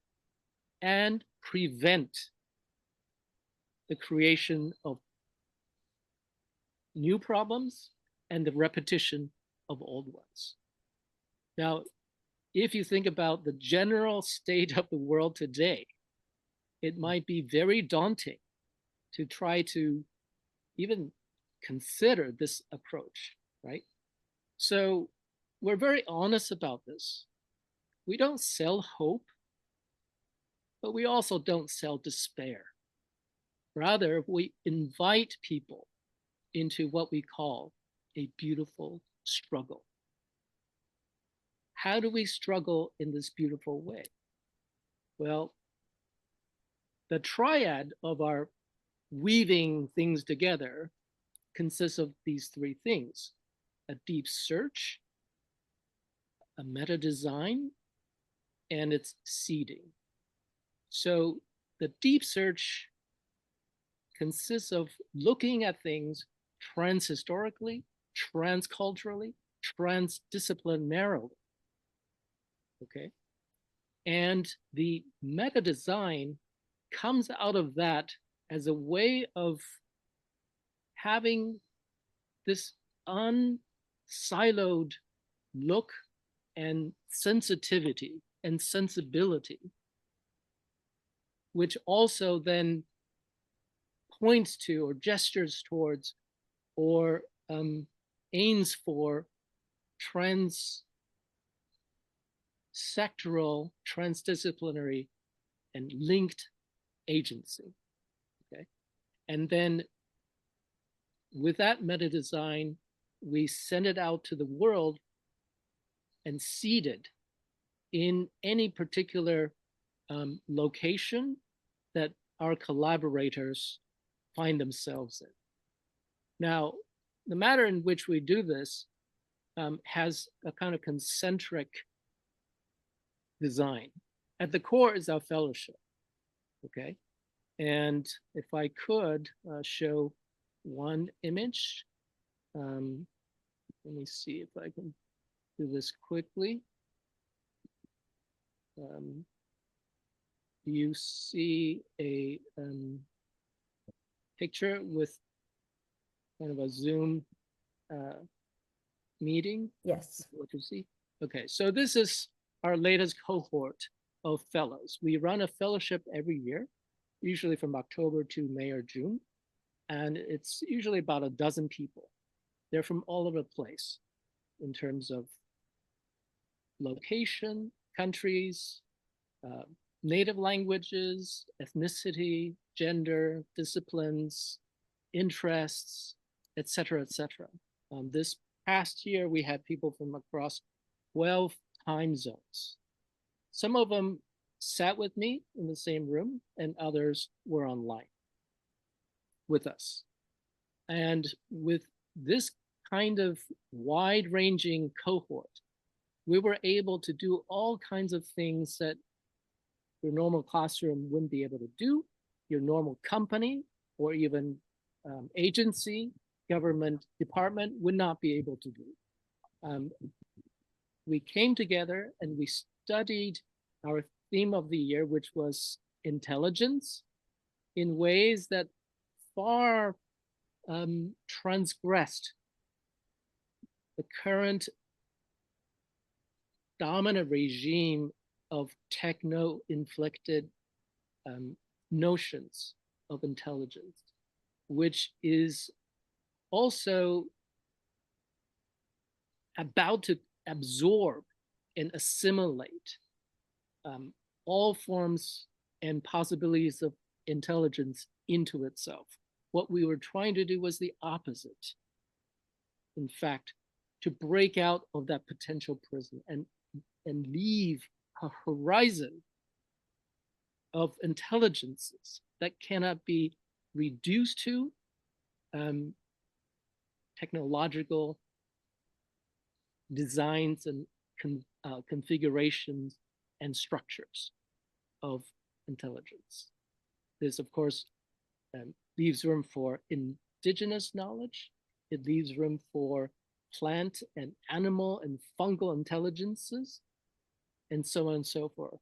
and prevent the creation of new problems and the repetition of old ones. Now, if you think about the general state of the world today, it might be very daunting to try to even consider this approach, right? So we're very honest about this. We don't sell hope, but we also don't sell despair. Rather, we invite people into what we call a beautiful struggle. How do we struggle in this beautiful way? Well, the triad of our weaving things together consists of these three things: a deep search, a meta design, and its seeding. So the deep search consists of looking at things transhistorically, transculturally, transdisciplinarily, okay? And the meta design comes out of that as a way of having this unsiloed look and sensitivity and sensibility, which also then points to or gestures towards or aims for transsectoral, transdisciplinary, and linked agency. Okay. And then with that meta design, we send it out to the world and seed it in any particular location that our collaborators find themselves in. Now, the manner in which we do this has a kind of concentric design. At the core is our fellowship, okay? And if I could show one image, let me see if I can do this quickly. You see a picture with kind of a Zoom meeting? Yes. What you see? Okay, so this is our latest cohort of fellows. We run a fellowship every year, usually from October to May or June. And it's usually about a dozen people. They're from all over the place in terms of location, countries, native languages, ethnicity, gender, disciplines, interests, et cetera, et cetera. This past year, we had people from across 12 time zones. Some of them sat with me in the same room, and others were online with us. And with this kind of wide-ranging cohort, we were able to do all kinds of things that your normal classroom wouldn't be able to do, your normal company or even agency, government department would not be able to do. We came together and we studied our theme of the year, which was intelligence, in ways that far transgressed the current dominant regime of techno-inflicted notions of intelligence, which is also about to absorb and assimilate all forms and possibilities of intelligence into itself. What we were trying to do was the opposite. In fact, to break out of that potential prison and leave a horizon of intelligences that cannot be reduced to technological designs and configurations and structures of intelligence. This, of course, leaves room for indigenous knowledge. It leaves room for plant and animal and fungal intelligences, and so on and so forth,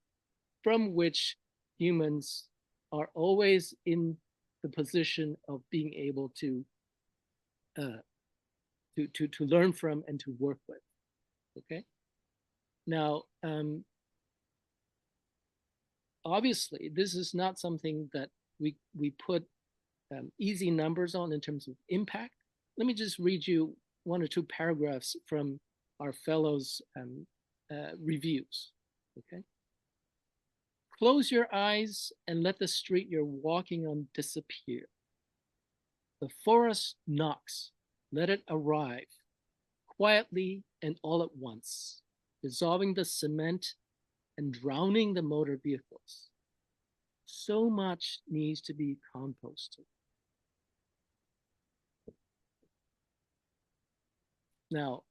from which humans are always in the position of being able to learn from and to work with. Okay. Now, obviously, this is not something that we put easy numbers on in terms of impact. Let me just read you one or two paragraphs from our fellows' reviews. Okay. Close your eyes and let the street you're walking on disappear. The forest knocks, let it arrive, quietly and all at once, dissolving the cement and drowning the motor vehicles. So much needs to be composted. Now,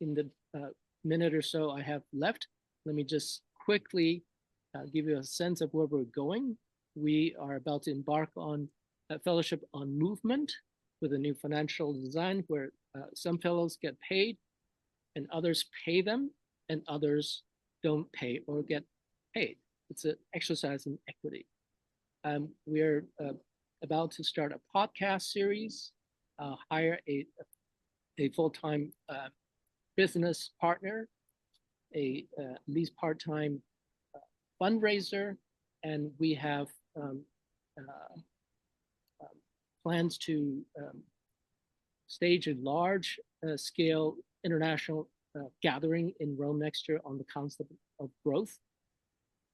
in the minute or so I have left, let me just quickly give you a sense of where we're going. We are about to embark on a fellowship on movement with a new financial design where some fellows get paid and others pay them and others don't pay or get paid. It's an exercise in equity. We're about to start a podcast series, hire a full-time business partner, at least part-time fundraiser, and we have plans to stage a large scale international gathering in Rome next year on the concept of growth.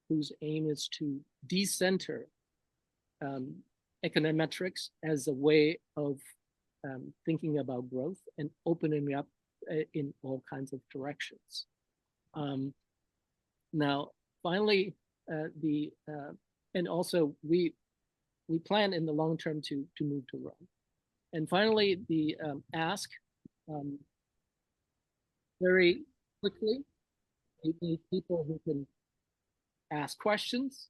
whose aim is to decenter econometrics as a way of thinking about growth and opening up in all kinds of directions. Now, finally, and also we plan in the long term to move to Rome. And finally, the ask, very quickly, you need people who can ask questions,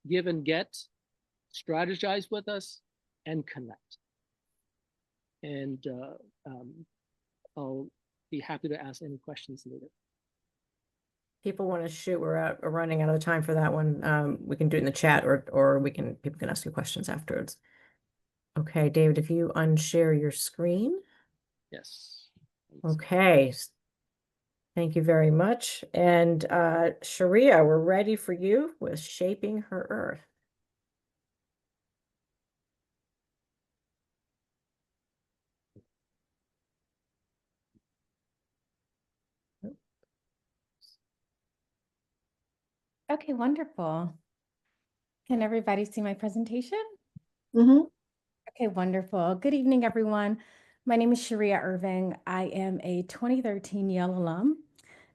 give and get, strategize with us, and connect. And I'll be happy to ask any questions later. People want to shoot, we're running out of time for that one. We can do it in the chat, or people can ask you questions afterwards. Okay, David, if you unshare your screen. Yes. Okay. Thank you very much. And Sharia, we're ready for you with Shaping Her Earth. Okay, wonderful. Can everybody see my presentation? Mm-hmm. Okay, wonderful. Good evening, everyone. My name is Sharia Irving. I am a 2013 Yale alum,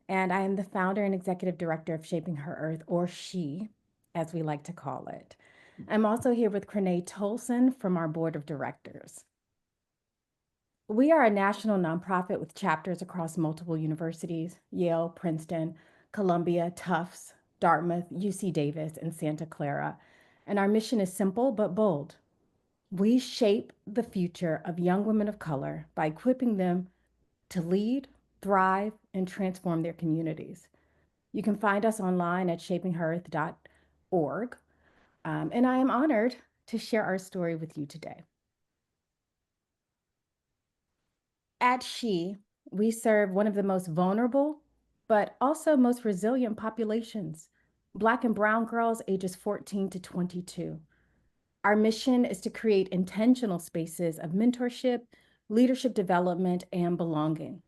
and I am the founder and executive director of Shaping Her Earth, or SHE, as we like to call it. I'm also here with Crene Tolson from our board of directors. We are a national nonprofit with chapters across multiple universities: Yale, Princeton, Columbia, Tufts, Dartmouth, UC Davis, and Santa Clara. And our mission is simple but bold. We shape the future of young women of color by equipping them to lead, thrive, and transform their communities. You can find us online at shapingherearth.org. And I am honored to share our story with you today. At SHE, we serve one of the most vulnerable, but also most resilient populations, Black and Brown girls ages 14 to 22. Our mission is to create intentional spaces of mentorship, leadership development, and belonging.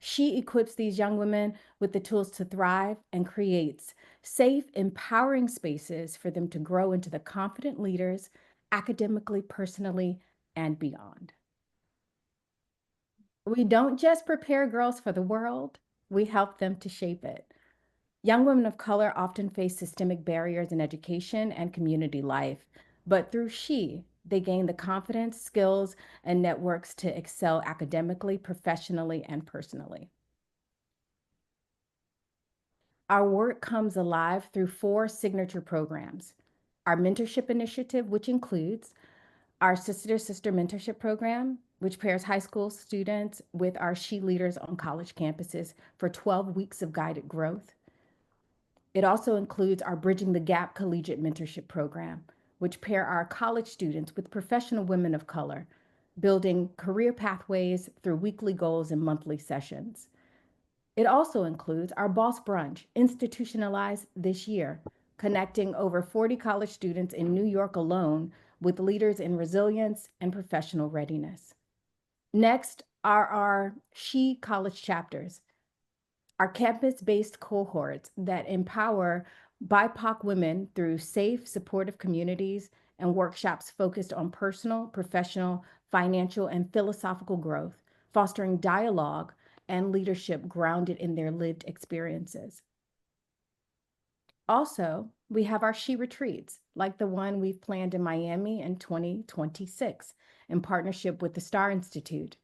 SHE equips these young women with the tools to thrive and creates safe, empowering spaces for them to grow into the confident leaders, academically, personally, and beyond. We don't just prepare girls for the world, we help them to shape it. Young women of color often face systemic barriers in education and community life, but through SHE, they gain the confidence, skills, and networks to excel academically, professionally, and personally. Our work comes alive through 4 signature programs. Our mentorship initiative, which includes our Sister to Sister mentorship program, which pairs high school students with our SHE leaders on college campuses for 12 weeks of guided growth. It also includes our Bridging the Gap collegiate mentorship program, which pair our college students with professional women of color, building career pathways through weekly goals and monthly sessions. It also includes our Boss Brunch, institutionalized this year, connecting over 40 college students in New York alone with leaders in resilience and professional readiness. Next are our SHE college chapters, our campus-based cohorts that empower BIPOC women through safe, supportive communities and workshops focused on personal, professional, financial, and philosophical growth, fostering dialogue and leadership grounded in their lived experiences. Also, we have our SHE retreats, like the one we've planned in Miami in 2026 in partnership with the Star Institute.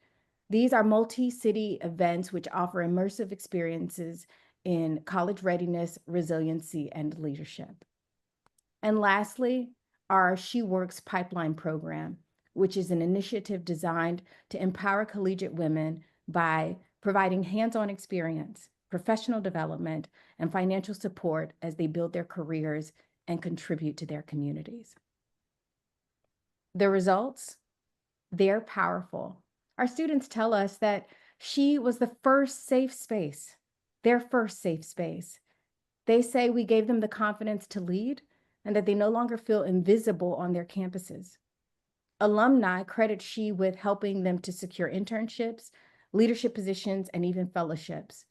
These are multi-city events which offer immersive experiences in college readiness, resiliency, and leadership. And lastly, our SHE Works Pipeline program, which is an initiative designed to empower collegiate women by providing hands-on experience, professional development, and financial support as they build their careers and contribute to their communities. The results, they're powerful. Our students tell us that SHE was the first safe space, their first safe space. They say we gave them the confidence to lead and that they no longer feel invisible on their campuses. Alumni credit SHE with helping them to secure internships, leadership positions, and even fellowships.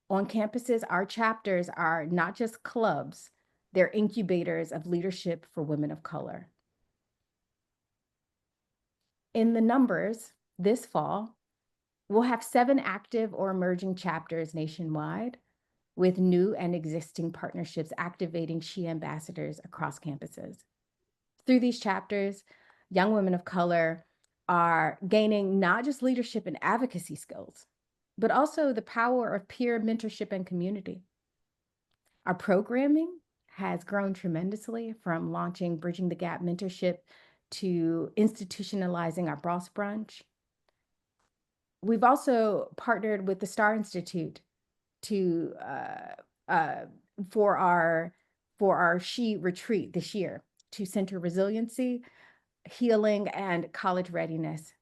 On campuses, our chapters are not just clubs, They're incubators of leadership for women of color. In the numbers this fall, we'll have 7 active or emerging chapters nationwide, with new and existing partnerships activating She ambassadors across campuses. Through these chapters, young women of color are gaining not just leadership and advocacy skills, but also the power of peer mentorship and community. Our programming has grown tremendously, from launching Bridging the Gap mentorship to institutionalizing our Boss Brunch. We've also partnered with the Star Institute to for our She retreat this year to center resiliency, healing, and college readiness,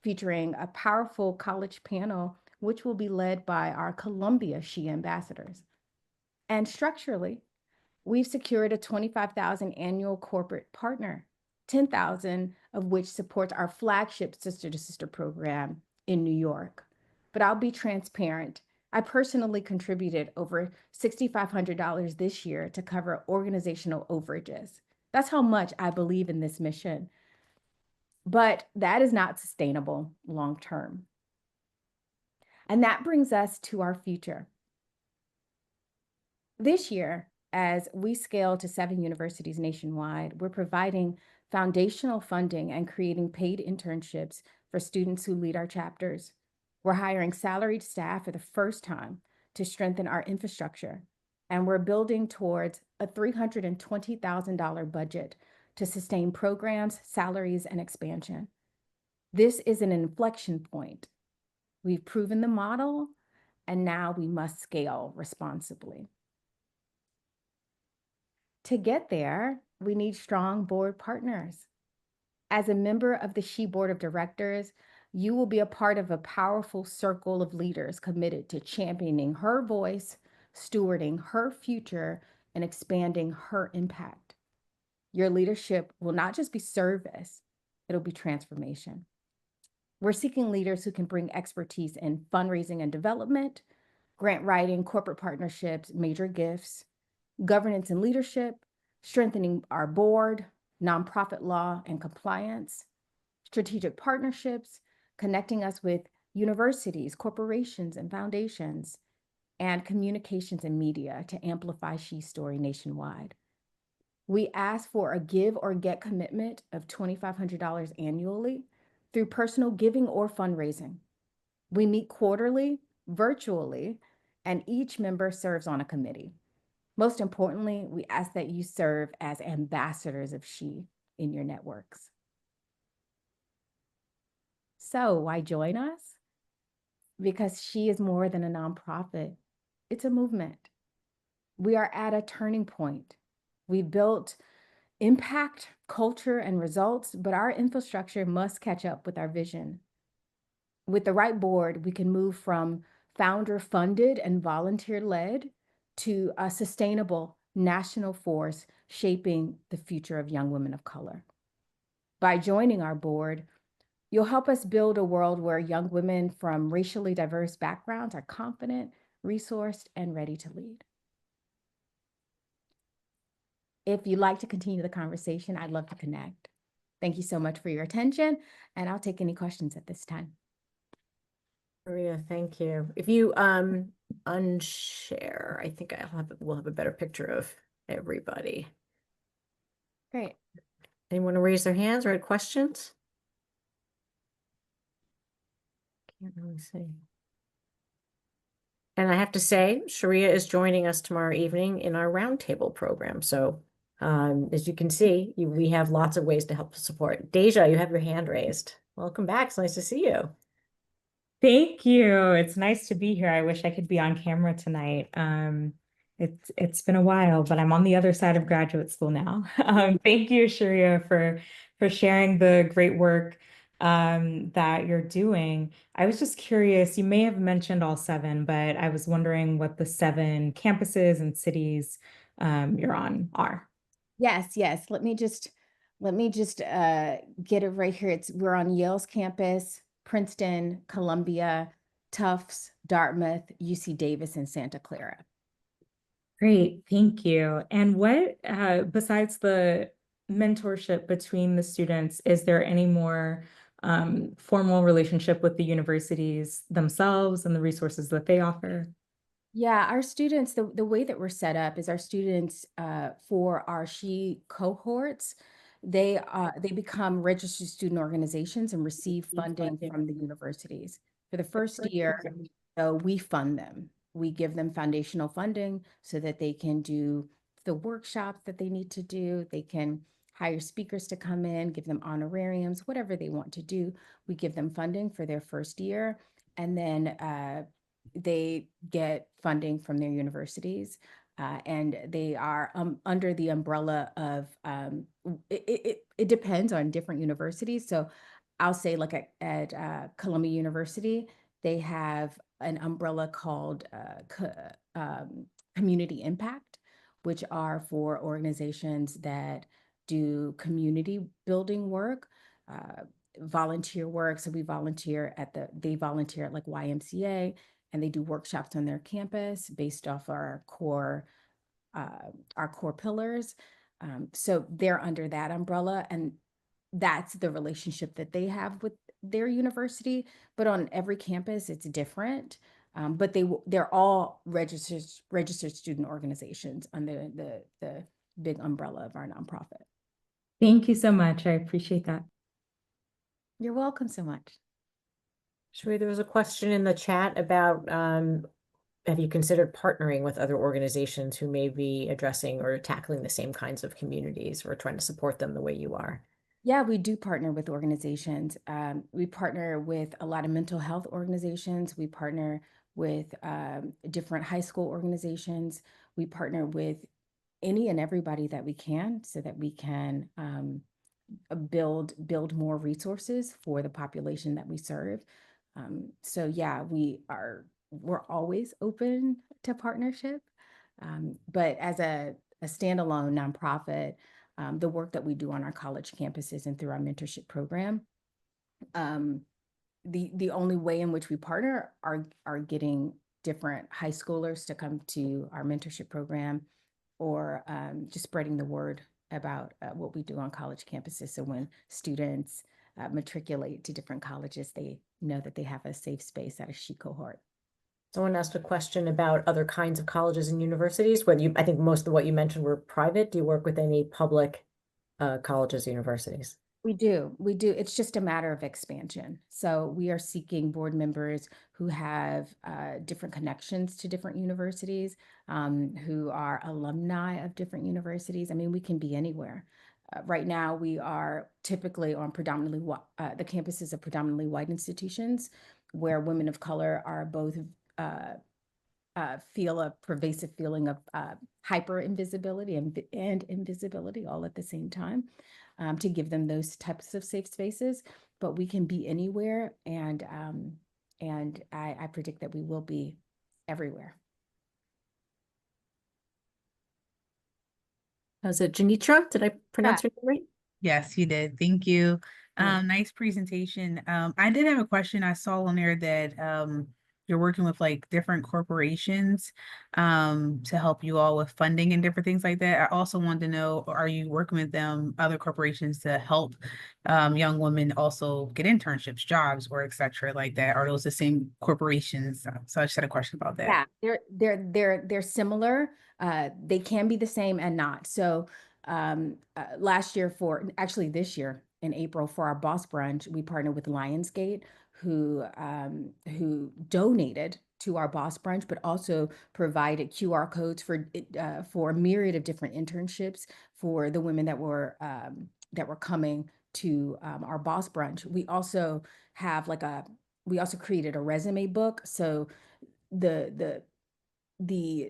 featuring a powerful college panel, which will be led by our Columbia She ambassadors. And structurally, we've secured a $25,000 annual corporate partner, $10,000 of which supports our flagship Sister to Sister program in New York. But I'll be transparent. I personally contributed over $6,500 this year to cover organizational overages. That's how much I believe in this mission. But that is not sustainable long term. And that brings us to our future. This year, as we scale to 7 universities nationwide, we're providing foundational funding and creating paid internships for students who lead our chapters. We're hiring salaried staff for the first time to strengthen our infrastructure, and we're building towards a $320,000 budget to sustain programs, salaries, and expansion. This is an inflection point. We've proven the model, and now we must scale responsibly. To get there, we need strong board partners. As a member of the She Board of Directors, you will be a part of a powerful circle of leaders committed to championing her voice, stewarding her future, and expanding her impact. Your leadership will not just be service, it'll be transformation. We're seeking leaders who can bring expertise in fundraising and development, grant writing, corporate partnerships, major gifts, governance and leadership, strengthening our board, nonprofit law and compliance, strategic partnerships, connecting us with universities, corporations, and foundations, and communications and media to amplify She's story nationwide. We ask for a give or get commitment of $2,500 annually through personal giving or fundraising. We meet quarterly, virtually, and each member serves on a committee. Most importantly, we ask that you serve as ambassadors of She in your networks. So why join us? Because She is more than a nonprofit. It's a movement. We are at a turning point. We built impact, culture, and results, but our infrastructure must catch up with our vision. With the right board, we can move from founder-funded and volunteer-led to a sustainable national force shaping the future of young women of color. By joining our board, you'll help us build a world where young women from racially diverse backgrounds are confident, resourced, and ready to lead. If you'd like to continue the conversation, I'd love to connect. Thank you so much for your attention, and I'll take any questions at this time. Maria, thank you. If you unshare, I think we'll have a better picture of everybody. Great. Anyone want to raise their hands or had questions? Can't really see. And I have to say, Sharia is joining us tomorrow evening in our roundtable program. So as you can see, we have lots of ways to help support. Deja, you have your hand raised. Welcome back. It's nice to see you. Thank you. It's nice to be here. I wish I could be on camera tonight. It's been a while, but I'm on the other side of graduate school now. Thank you, Sharia, for sharing the great work that you're doing. I was just curious, you may have mentioned all 7, but I was wondering what the 7 campuses and cities you're on are. Yes. Let me just get it right here. We're on Yale's campus, Princeton, Columbia, Tufts, Dartmouth, UC Davis, and Santa Clara. Great, thank you. And what, besides the mentorship between the students, is there any more formal relationship with the universities themselves and the resources that they offer? Yeah, our students, the way that we're set up is our students for our SHE cohorts, they become registered student organizations and receive funding from the universities. For the first year, so we fund them. We give them foundational funding so that they can do the workshops that they need to do. They can hire speakers to come in, give them honorariums, whatever they want to do. We give them funding for their first year. And then they get funding from their universities, and they are under the umbrella of, it depends on different universities. So I'll say like at Columbia University, they have an umbrella called Community Impact, which are for organizations that do community building work, volunteer work. So they volunteer at like YMCA, and they do workshops on their campus based off our core pillars. So they're under that umbrella, and that's the relationship that they have with their university. But on every campus, it's different. But they're all registered student organizations under the big umbrella of our nonprofit. Thank you so much. I appreciate that. You're welcome so much. Sheree, there was a question in the chat about have you considered partnering with other organizations who may be addressing or tackling the same kinds of communities or trying to support them the way you are? Yeah, we do partner with organizations. We partner with a lot of mental health organizations. We partner with different high school organizations. We partner with any and everybody that we can so that we can build more resources for the population that we serve. So yeah, we're always open to partnership. But as a standalone nonprofit, the work that we do on our college campuses and through our mentorship program, the only way in which we partner are getting different high schoolers to come to our mentorship program, or just spreading the word about what we do on college campuses. So when students matriculate to different colleges, they know that they have a safe space at a SHE cohort. Someone asked a question about other kinds of colleges and universities. I think most of what you mentioned were private. Do you work with any public colleges, universities? We do. It's just a matter of expansion. So we are seeking board members who have different connections to different universities, who are alumni of different universities. I mean, we can be anywhere. Right now, we are typically on the campuses of predominantly white institutions, where women of color are both feel a pervasive feeling of hyper invisibility and invisibility all at the same time, to give them those types of safe spaces. But we can be anywhere, and I predict that we will be everywhere. Was it Janitra? Did I pronounce your name right? Yes, you did. Thank you. Nice presentation. I did have a question. I saw on there that you're working with like different corporations to help you all with funding and different things like that. I also wanted to know, are you working with other corporations to help young women also get internships, jobs, or et cetera like that? Are those the same corporations? So I just had a question about that. Yeah, they're similar. They can be the same and not. So this year in April for our boss brunch, we partnered with Lionsgate, who donated to our boss brunch, but also provided QR codes for a myriad of different internships for the women that were coming to our boss brunch. We also created a resume book. So the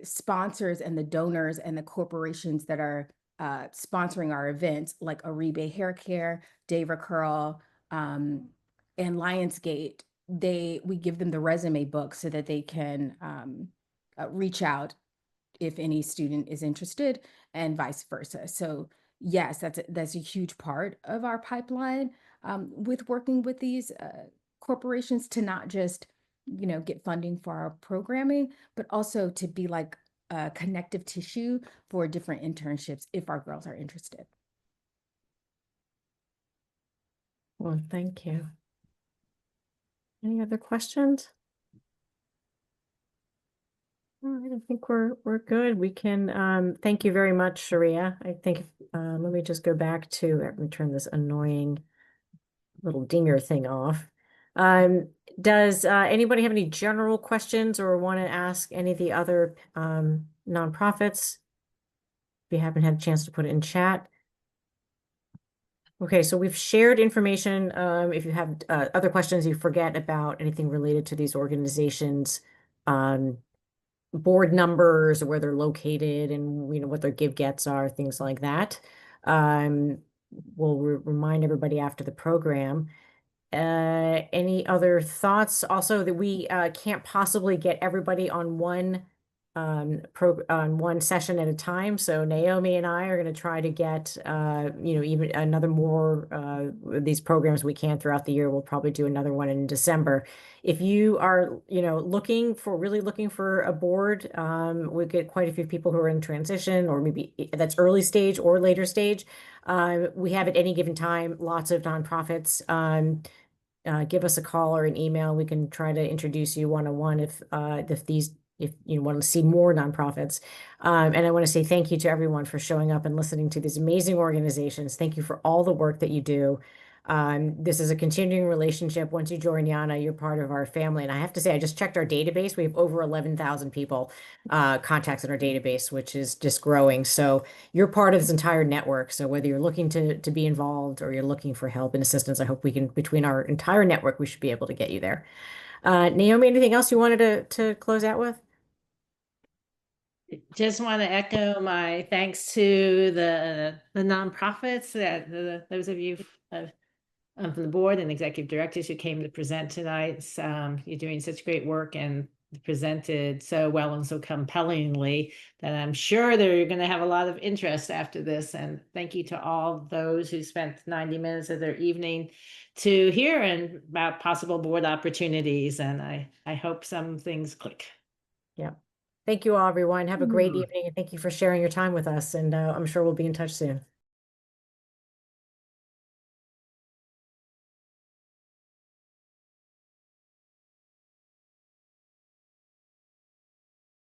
sponsors and the donors and the corporations that are sponsoring our events, like Aribe Hair Care, Dave Curl, and Lionsgate, we give them the resume book so that they can reach out if any student is interested, and vice versa. So yes, that's a huge part of our pipeline, with working with these corporations to not just get funding for our programming, but also to be like connective tissue for different internships if our girls are interested. Well, thank you. Any other questions? All right, I think we're good. We can thank you very much, Sharia. I think let me just go back to, let me turn this annoying little dinger thing off. Does anybody have any general questions or want to ask any of the other nonprofits? If you haven't had a chance to put it in chat. Okay, so we've shared information. If you have other questions, you forget about anything related to these organizations, board numbers, or where they're located, and what their give gets are, things like that. We'll remind everybody after the program. Any other thoughts? Also, that we can't possibly get everybody on one session at a time. So Naomi and I are going to try to get even another more these programs we can throughout the year. We'll probably do another one in December. If you are looking for a board, we get quite a few people who are in transition, or maybe that's early stage or later stage. We have at any given time lots of nonprofits. Give us a call or an email. We can try to introduce you one-on-one if you want to see more nonprofits. And I want to say thank you to everyone for showing up and listening to these amazing organizations. Thank you for all the work that you do. This is a continuing relationship. Once you join YANA, you're part of our family. And I have to say, I just checked our database. We have over 11,000 people contacts in our database, which is just growing. So you're part of this entire network. So whether you're looking to be involved or you're looking for help and assistance, I hope we can, between our entire network, we should be able to get you there. Naomi, anything else you wanted to close out with? Just want to echo my thanks to the nonprofits, that those of you from the board and executive directors who came to present tonight. You're doing such great work and presented so well and so compellingly that I'm sure they're going to have a lot of interest after this. And thank you to all those who spent 90 minutes of their evening to hear about possible board opportunities. And I hope some things click. Yeah. Thank you all, everyone. Have a great evening, and thank you for sharing your time with us. And I'm sure we'll be in touch soon.